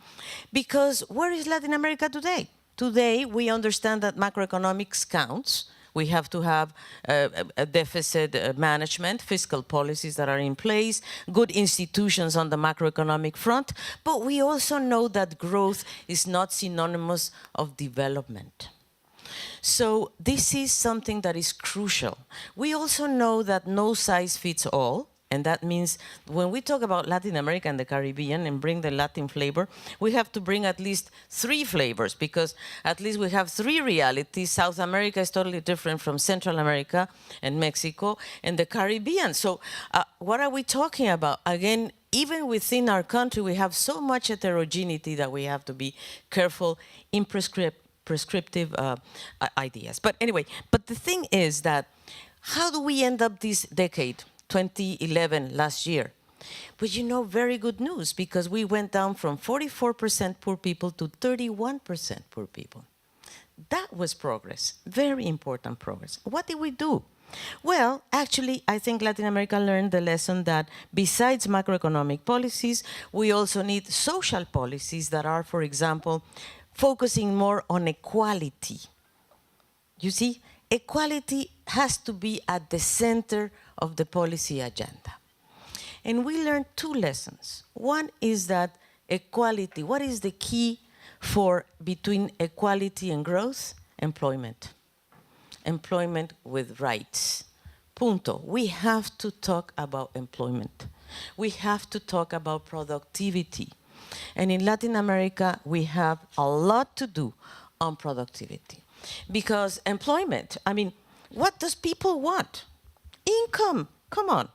because where is Latin America today? Today, we understand that macroeconomics counts. We have to have a deficit management, fiscal policies that are in place, good institutions on the macroeconomic front, but we also know that growth is not synonymous of development. So this is something that is crucial. We also know that no size fits all. And that means when we talk about Latin America and the Caribbean and bring the Latin flavor, we have to bring at least 3 flavors, because at least we have 3 realities. South America is totally different from Central America and Mexico and the Caribbean. So what are we talking about? Again, even within our country, we have so much heterogeneity that we have to be careful in prescriptive ideas. But anyway, but the thing is that how do we end up this decade? 2011, last year. But you know, very good news, because we went down from 44% poor people to 31% poor people. That was progress, very important progress. What did we do? Well, actually, I think Latin America learned the lesson that besides macroeconomic policies, we also need social policies that are, for example, focusing more on equality. You see, equality has to be at the center of the policy agenda. And we learned two lessons. One is that equality, what is the key for between equality and growth? Employment. Employment with rights. Punto. We have to talk about employment. We have to talk about productivity. And in Latin America, we have a lot to do on productivity. Because employment, I mean, what does people want? Income, come on.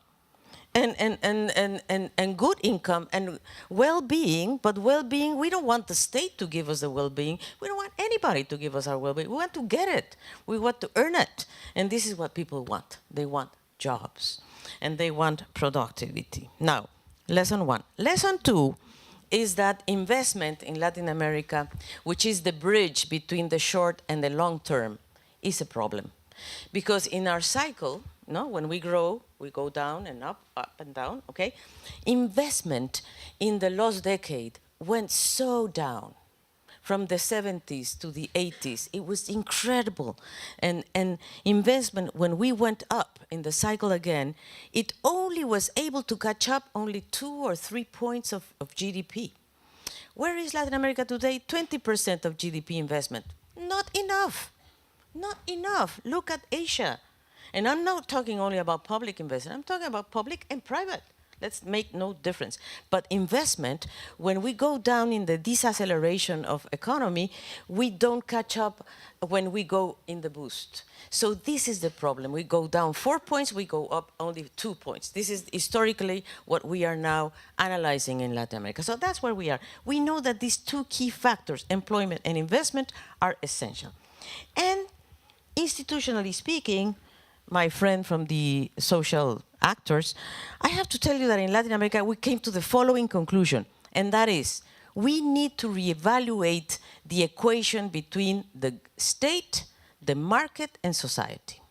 And good income and well-being, but well-being, we don't want the state to give us the well-being. We don't want anybody to give us our well-being. We want to get it. We want to earn it. And this is what people want. They want jobs. And they want productivity. Now, lesson one. Lesson two is that investment in Latin America, which is the bridge between the short and the long term, is a problem. Because in our cycle, no, when we grow, we go down and up and down, okay? Investment in the last decade went so down. From the 70s to the 80s, it was incredible. And investment, when we went up in the cycle again, it only was able to catch up only 2 or 3 points of GDP. Where is Latin America today? 20% of GDP investment. Not enough. Not enough. Look at Asia. And I'm not talking only about public investment. I'm talking about public and private. Let's make no difference. But investment, when we go down in the deceleration of economy, we don't catch up when we go in the boost. So this is the problem. We go down 4 points, we go up only 2 points. This is historically what we are now analyzing in Latin America. So that's where we are. We know that these two key factors, employment and investment, are essential. And institutionally speaking, my friend from the social actors, I have to tell you that in Latin America, we came to the following conclusion, and that is, we need to reevaluate the equation between the state, the market, and society.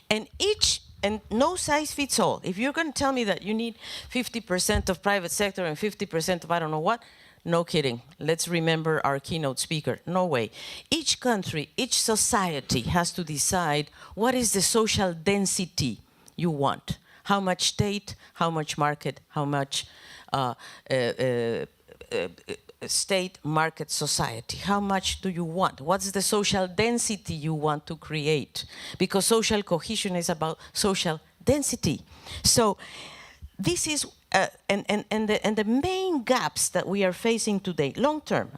And no size fits all. If you're going to tell me that you need 50% of private sector and 50% of I don't know what, no kidding. Let's remember our keynote speaker. No way. Each country, each society has to decide what is the social density you want. How much state, how much market, how much state, market, society. How much do you want? What's the social density you want to create? Because social cohesion is about social density. So this is and the main gaps that we are facing today, long term,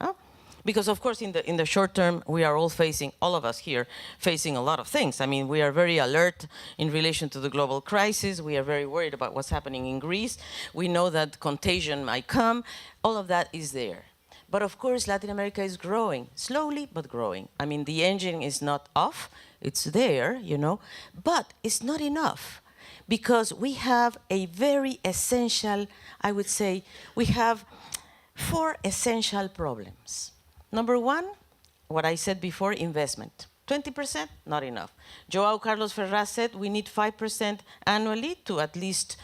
because of course in the short term we are all facing, all of us here, facing a lot of things. I mean, we are very alert in relation to the global crisis. We are very worried about what's happening in Greece. We know that contagion might come. All of that is there. But of course Latin America is growing, slowly but growing. I mean, the engine is not off, it's there, you know, but it's not enough. Because we have a very essential, I would say, we have 4 essential problems. Number one, what I said before, investment. 20%, not enough. Joao Carlos Ferraz said we need 5% annually to at least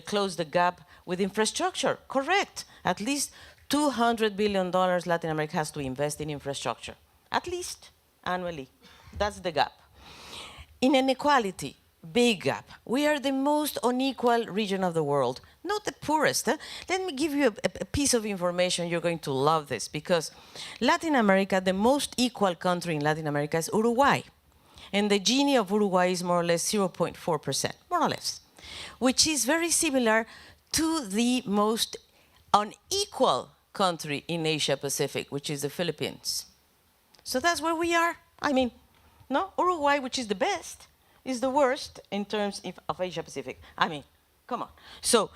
close the gap with infrastructure. Correct. At least $200 billion Latin America has to invest in infrastructure. At least annually. That's the gap. In inequality, big gap. We are the most unequal region of the world, not the poorest. Let me give you a piece of information. You're going to love this, because Latin America, the most equal country in Latin America is Uruguay. And the Gini of Uruguay is more or less 0.4%, more or less, which is very similar to the most unequal country in Asia Pacific, which is the Philippines. So that's where we are. I mean, no, Uruguay, which is the best, is the worst in terms of Asia Pacific. I mean, come on. So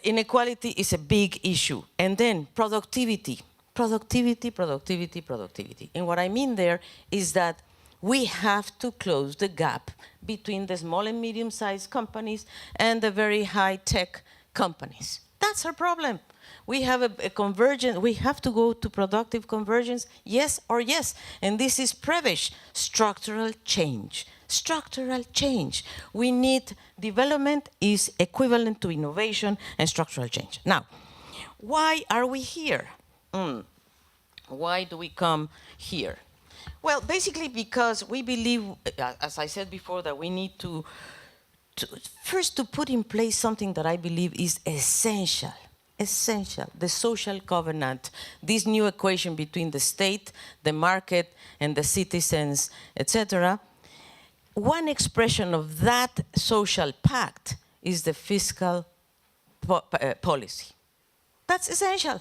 inequality is a big issue. And then productivity. Productivity, productivity, productivity. And what I mean there is that we have to close the gap between the small and medium-sized companies and the very high-tech companies. That's our problem. We have a convergence. We have to go to productive convergence, yes or yes. And this is prevish, structural change. Structural change. We need development is equivalent to innovation and structural change. Now, why are we here? Why do we come here? Well, basically because we believe, as I said before, that we need to first to put in place something that I believe is essential, the social covenant, this new equation between the state, the market, and the citizens, etc. One expression of that social pact is the fiscal policy. That's essential,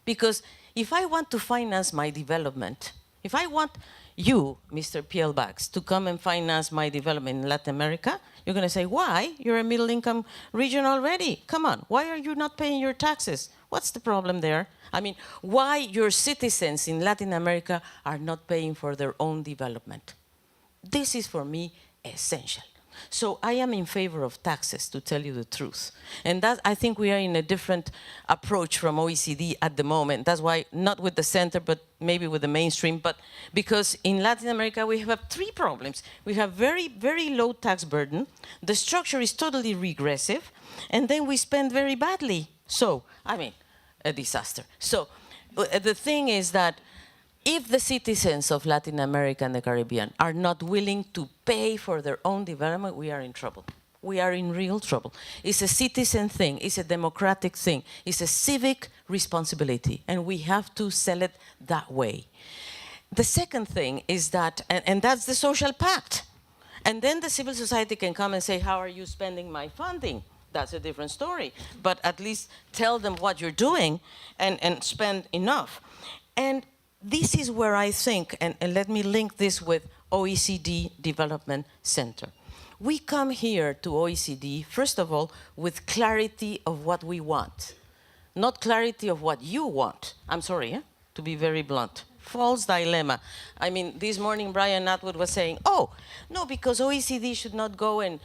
because if I want to finance my development, if I want you, Mr. Piebalgs, to come and finance my development in Latin America, you're going to say, why? You're a middle-income region already. Come on, why are you not paying your taxes? What's the problem there? I mean, why your citizens in Latin America are not paying for their own development? This is, for me, essential. So I am in favor of taxes, to tell you the truth. And that, I think we are in a different approach from OECD at the moment. That's why, not with the center, but maybe with the mainstream, but because in Latin America we have three problems. We have very, very low tax burden, the structure is totally regressive, and then we spend very badly. So, I mean, a disaster. So, the thing is that if the citizens of Latin America and the Caribbean are not willing to pay for their own development, we are in trouble. We are in real trouble. It's a citizen thing, it's a democratic thing, it's a civic responsibility, and we have to sell it that way. The second thing is that, and that's the social pact. And then the civil society can come and say, how are you spending my funding? That's a different story. But at least tell them what you're doing and spend enough. And this is where I think, and let me link this with OECD Development Center. We come here to OECD, first of all, with clarity of what we want. Not clarity of what you want. I'm sorry, to be very blunt. False dilemma. I mean, this morning Brian Atwood was saying, oh, no, because OECD should not go and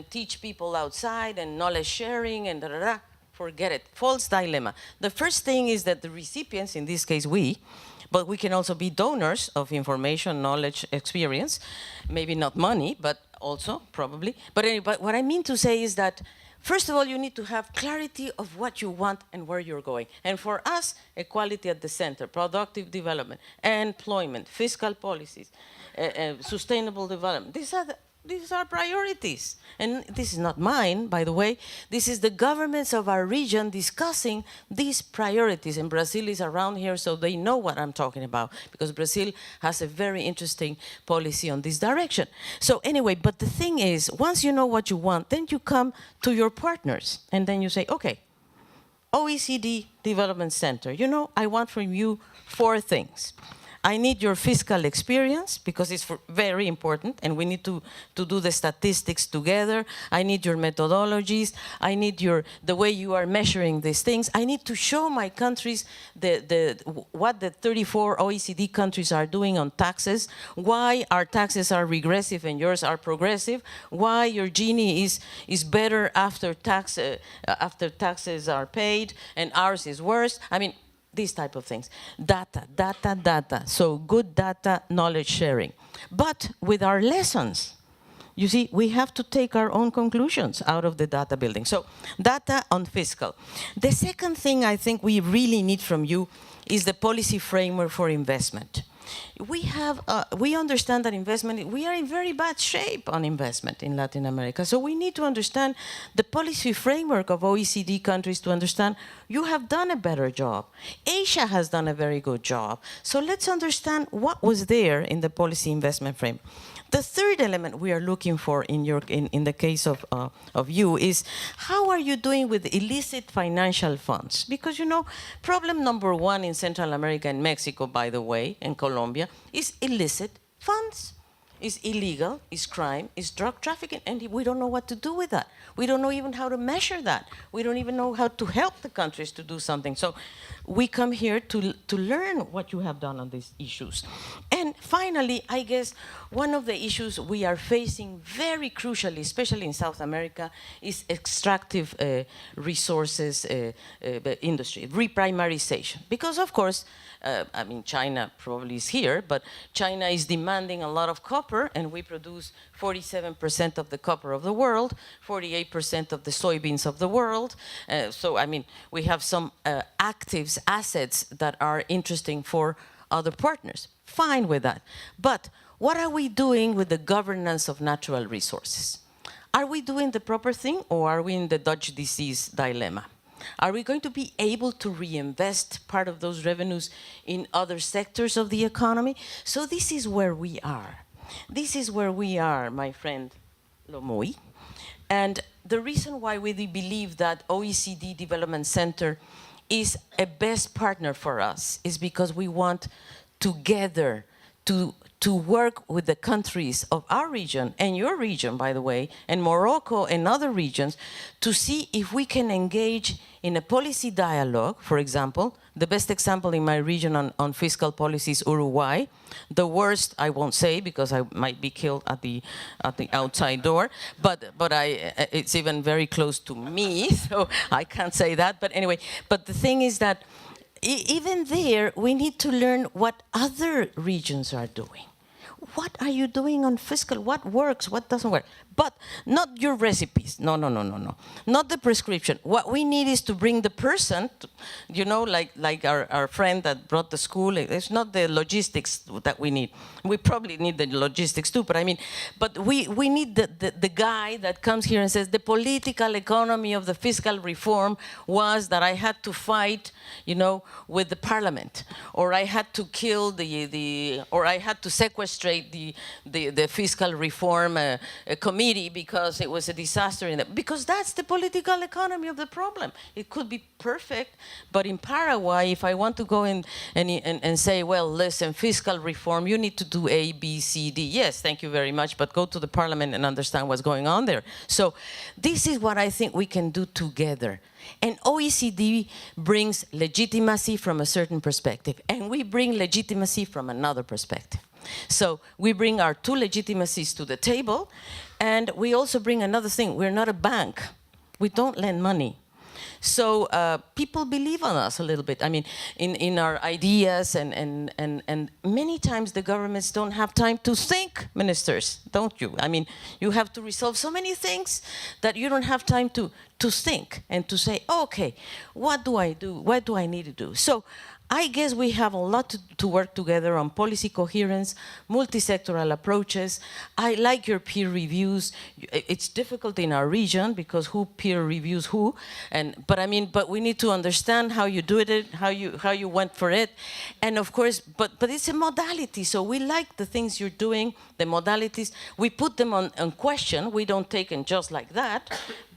teach people outside and knowledge sharing and da-da-da. Forget it. False dilemma. The first thing is that the recipients, in this case we, but we can also be donors of information, knowledge, experience, maybe not money, but also probably. But anyway, what I mean to say is that, first of all, you need to have clarity of what you want and where you're going. And for us, equality at the center, productive development, employment, fiscal policies, sustainable development. These are priorities. And this is not mine, by the way. This is the governments of our region discussing these priorities. And Brazil is around here, so they know what I'm talking about, because Brazil has a very interesting policy on this direction. So anyway, but the thing is, once you know what you want, then you come to your partners. And then you say, okay, OECD Development Center, you know, I want from you 4 things. I need your fiscal experience, because it's very important, and we need to do the statistics together. I need your methodologies. I need the way you are measuring these things. I need to show my countries what the 34 OECD countries are doing on taxes, why our taxes are regressive and yours are progressive, why your Gini is better after taxes are paid and ours is worse. I mean, these type of things. Data. So good data, knowledge sharing. But with our lessons, you see, we have to take our own conclusions out of the data building. So data on fiscal. The second thing I think we really need from you is the policy framework for investment. We understand that investment, we are in very bad shape on investment in Latin America. So we need to understand the policy framework of OECD countries to understand you have done a better job. Asia has done a very good job. So let's understand what was there in the policy investment framework. The third element we are looking for in the case of you is, how are you doing with illicit financial funds? Because, you know, problem number 1 in Central America and Mexico, by the way, and Colombia, is illicit funds. It's illegal, it's crime, it's drug trafficking, and we don't know what to do with that. We don't know even how to measure that. We don't even know how to help the countries to do something. So we come here to learn what you have done on these issues. And finally, I guess one of the issues we are facing very crucially, especially in South America, is extractive resources industry, reprimarization. Because of course, I mean, China probably is here, but China is demanding a lot of copper, and we produce 47% of the copper of the world, 48% of the soybeans of the world. So, I mean, we have some actives, assets that are interesting for other partners. Fine with that. But what are we doing with the governance of natural resources? Are we doing the proper thing, or are we in the Dutch disease dilemma? Are we going to be able to reinvest part of those revenues in other sectors of the economy? So this is where we are. This is where we are, my friend Lomøy. And the reason why we believe that OECD Development Center is a best partner for us is because we want together to work with the countries of our region, and your region, by the way, and Morocco and other regions, to see if we can engage in a policy dialogue. For example, the best example in my region on fiscal policy is Uruguay. The worst, I won't say, because I might be killed at the outside door, but it's even very close to me, so I can't say that. But anyway, but the thing is that even there, we need to learn what other regions are doing. What are you doing on fiscal? What works? What doesn't work? But not your recipes. No. Not the prescription. What we need is to bring the person, you know, like our friend that brought the school. It's not the logistics that we need. We probably need the logistics too, but I mean, but we need the guy that comes here and says, the political economy of the fiscal reform was that I had to fight, you know, with the parliament, or I had to kill or I had to sequestrate the fiscal reform committee because it was a disaster. Because that's the political economy of the problem. It could be perfect, but in Paraguay, if I want to go in and say, well, listen, fiscal reform, you need to do A, B, C, D. Yes, thank you very much, but go to the parliament and understand what's going on there. So this is what I think we can do together. And OECD brings legitimacy from a certain perspective, and we bring legitimacy from another perspective. So we bring our two legitimacies to the table, and we also bring another thing. We're not a bank. We don't lend money. So people believe on us a little bit. I mean, in our ideas, and many times the governments don't have time to think, ministers, don't you? I mean, you have to resolve so many things that you don't have time to think and to say, okay, what do I do? What do I need to do? So I guess we have a lot to work together on policy coherence, multi-sectoral approaches. I like your peer reviews. It's difficult in our region because who peer reviews who, but we need to understand how you do it, how you went for it, and of course, but it's a modality. So we like the things you're doing, the modalities. We put them on question. We don't take them just like that.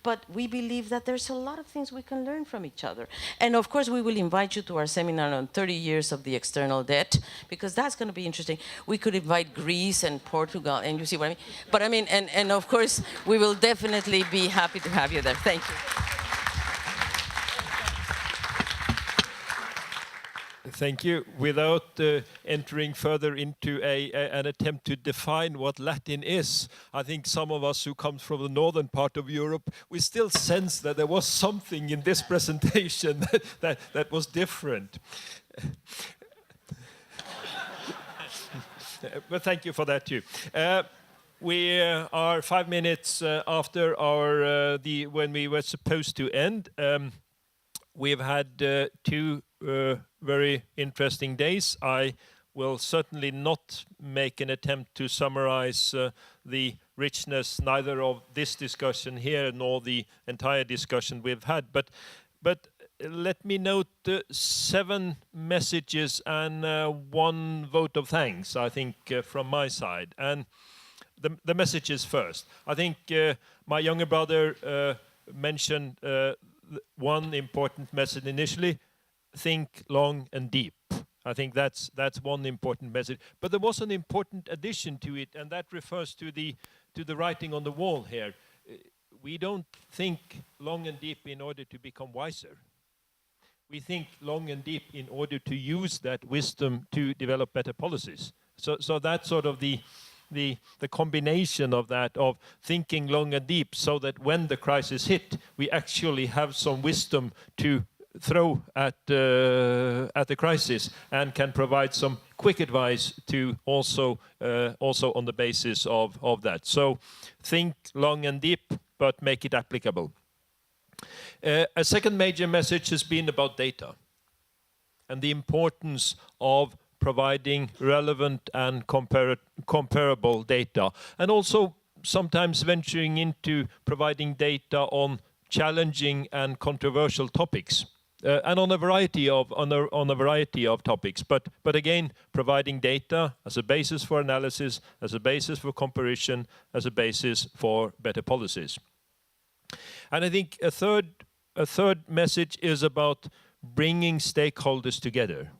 But we believe that there's a lot of things we can learn from each other. And of course, we will invite you to our seminar on 30 years of the external debt, because that's going to be interesting. We could invite Greece and Portugal, and you see what I mean? But I mean, and of course, we will definitely be happy to have you there. Thank you. Thank you. Without entering further into an attempt to define what Latin is, I think some of us who come from the northern part of Europe, we still sense that there was something in this presentation that was different. But thank you for that too. We are 5 minutes after when we were supposed to end. We've had two very interesting days. I will certainly not make an attempt to summarize the richness neither of this discussion here nor the entire discussion we've had. But let me note 7 messages and 1 vote of thanks, I think, from my side. And the messages first. I think my younger brother mentioned one important message initially: think long and deep. I think that's one important message. But there was an important addition to it, and that refers to the writing on the wall here. We don't think long and deep in order to become wiser. We think long and deep in order to use that wisdom to develop better policies. So that's sort of the combination of that, of thinking long and deep, so that when the crisis hit, we actually have some wisdom to throw at the crisis, and can provide some quick advice to also on the basis of that. So think long and deep, but make it applicable. A second major message has been about data and the importance of providing relevant and comparable data, and also sometimes venturing into providing data on challenging and controversial topics, and on a variety of topics. But again, providing data as a basis for analysis, as a basis for comparison, as a basis for better policies. And I think a third message is about bringing stakeholders together.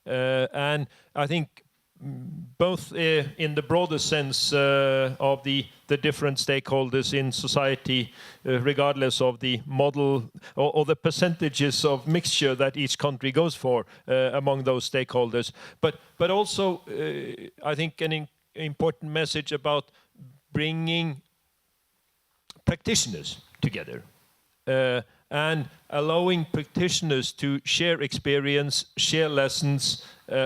And I think both in the broader sense of the different stakeholders in society, regardless of the model or the percentages of mixture that each country goes for among those stakeholders. But also, I think an important message about bringing practitioners together. And allowing practitioners to share experience, share lessons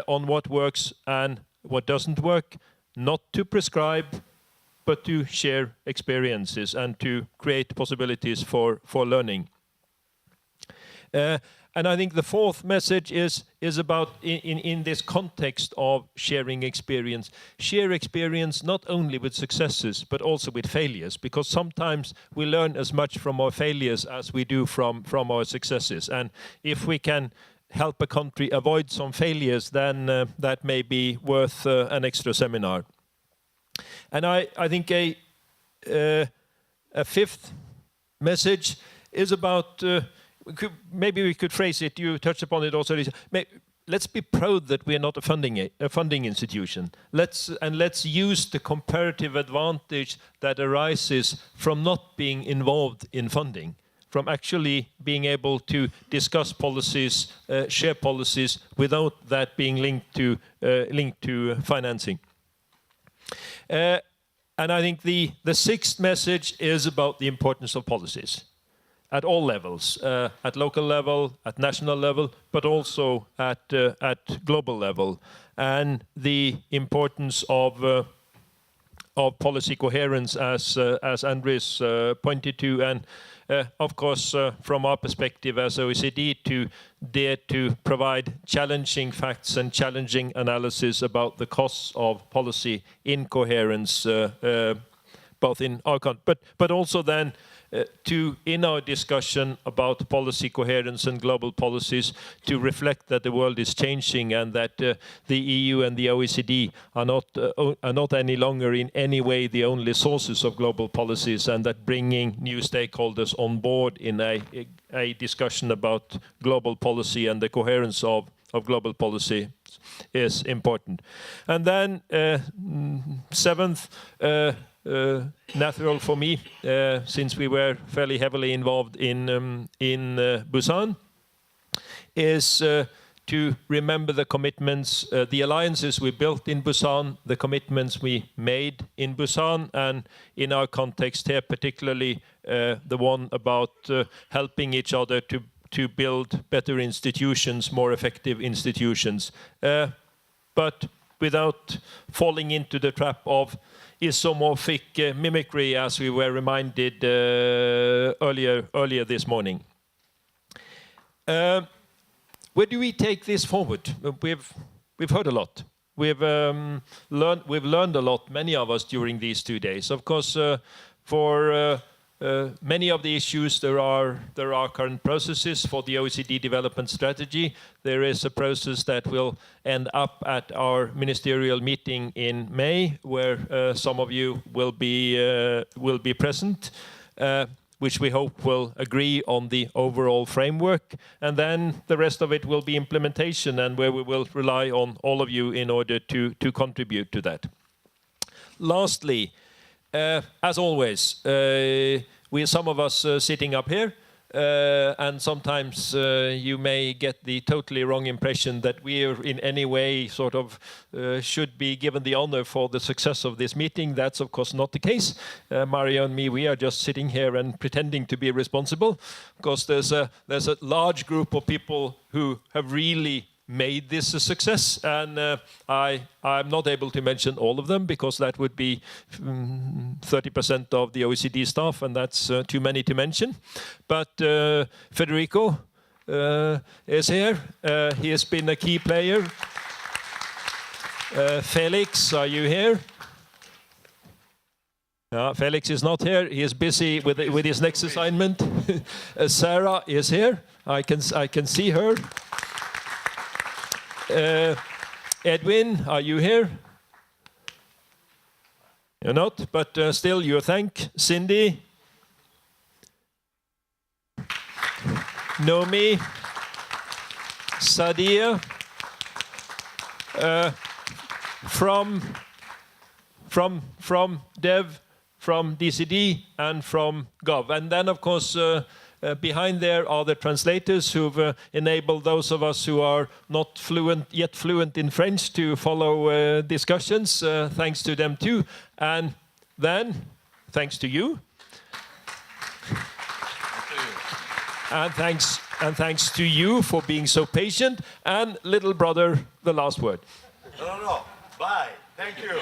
on what works and what doesn't work, not to prescribe, but to share experiences and to create possibilities for learning. And I think the fourth message is about, in this context of sharing experience, share experience not only with successes, but also with failures, because sometimes we learn as much from our failures as we do from our successes. And if we can help a country avoid some failures, then that may be worth an extra seminar. And I think a fifth message is about, maybe we could phrase it, you touched upon it also, Alicia. Let's be proud that we are not a funding institution. Let's use the comparative advantage that arises from not being involved in funding, from actually being able to discuss policies, share policies, without that being linked to financing. And I think the sixth message is about the importance of policies at all levels, at local level, at national level, but also at global level, and the importance of policy coherence, as Andris pointed to, and of course, from our perspective as OECD, to dare to provide challenging facts and challenging analysis about the costs of policy incoherence, both in our country, but also then to, in our discussion about policy coherence and global policies, to reflect that the world is changing and that the EU and the OECD are not any longer in any way the only sources of global policies, and that bringing new stakeholders on board in a discussion about global policy and the coherence of global policy is important. And then seventh, natural for me, since we were fairly heavily involved in Busan, is to remember the commitments, the alliances we built in Busan, the commitments we made in Busan, and in our context here, particularly the one about helping each other to build better institutions, more effective institutions, but without falling into the trap of isomorphic mimicry, as we were reminded earlier this morning. Where do we take this forward? We've heard a lot. We've learned a lot, many of us, during these 2 days. Of course, for many of the issues, there are current processes for the OECD development strategy. There is a process that will end up at our ministerial meeting in May, where some of you will be present, which we hope will agree on the overall framework. And then the rest of it will be implementation, and where we will rely on all of you in order to contribute to that. Lastly, as always, some of us sitting up here, and sometimes you may get the totally wrong impression that we are in any way sort of should be given the honor for the success of this meeting. That's of course not the case. Mario and me, we are just sitting here and pretending to be responsible, because there's a large group of people who have really made this a success, and I'm not able to mention all of them because that would be 30% of the OECD staff, and that's too many to mention. But Federico is here. He has been a key player. Felix, are you here? Felix is not here. He is busy with his next assignment. Sarah is here. I can see her. Edwin, are you here? You're not, but still you thank. Cindy, Nomi, Sadia, from Dev, from DCD, and from Gov. And then, of course, behind there are the translators who've enabled those of us who are not yet fluent in French to follow discussions. Thanks to them too. And then, thanks to you. And thanks to you for being so patient. And little brother, the last word. No. Bye. Thank you.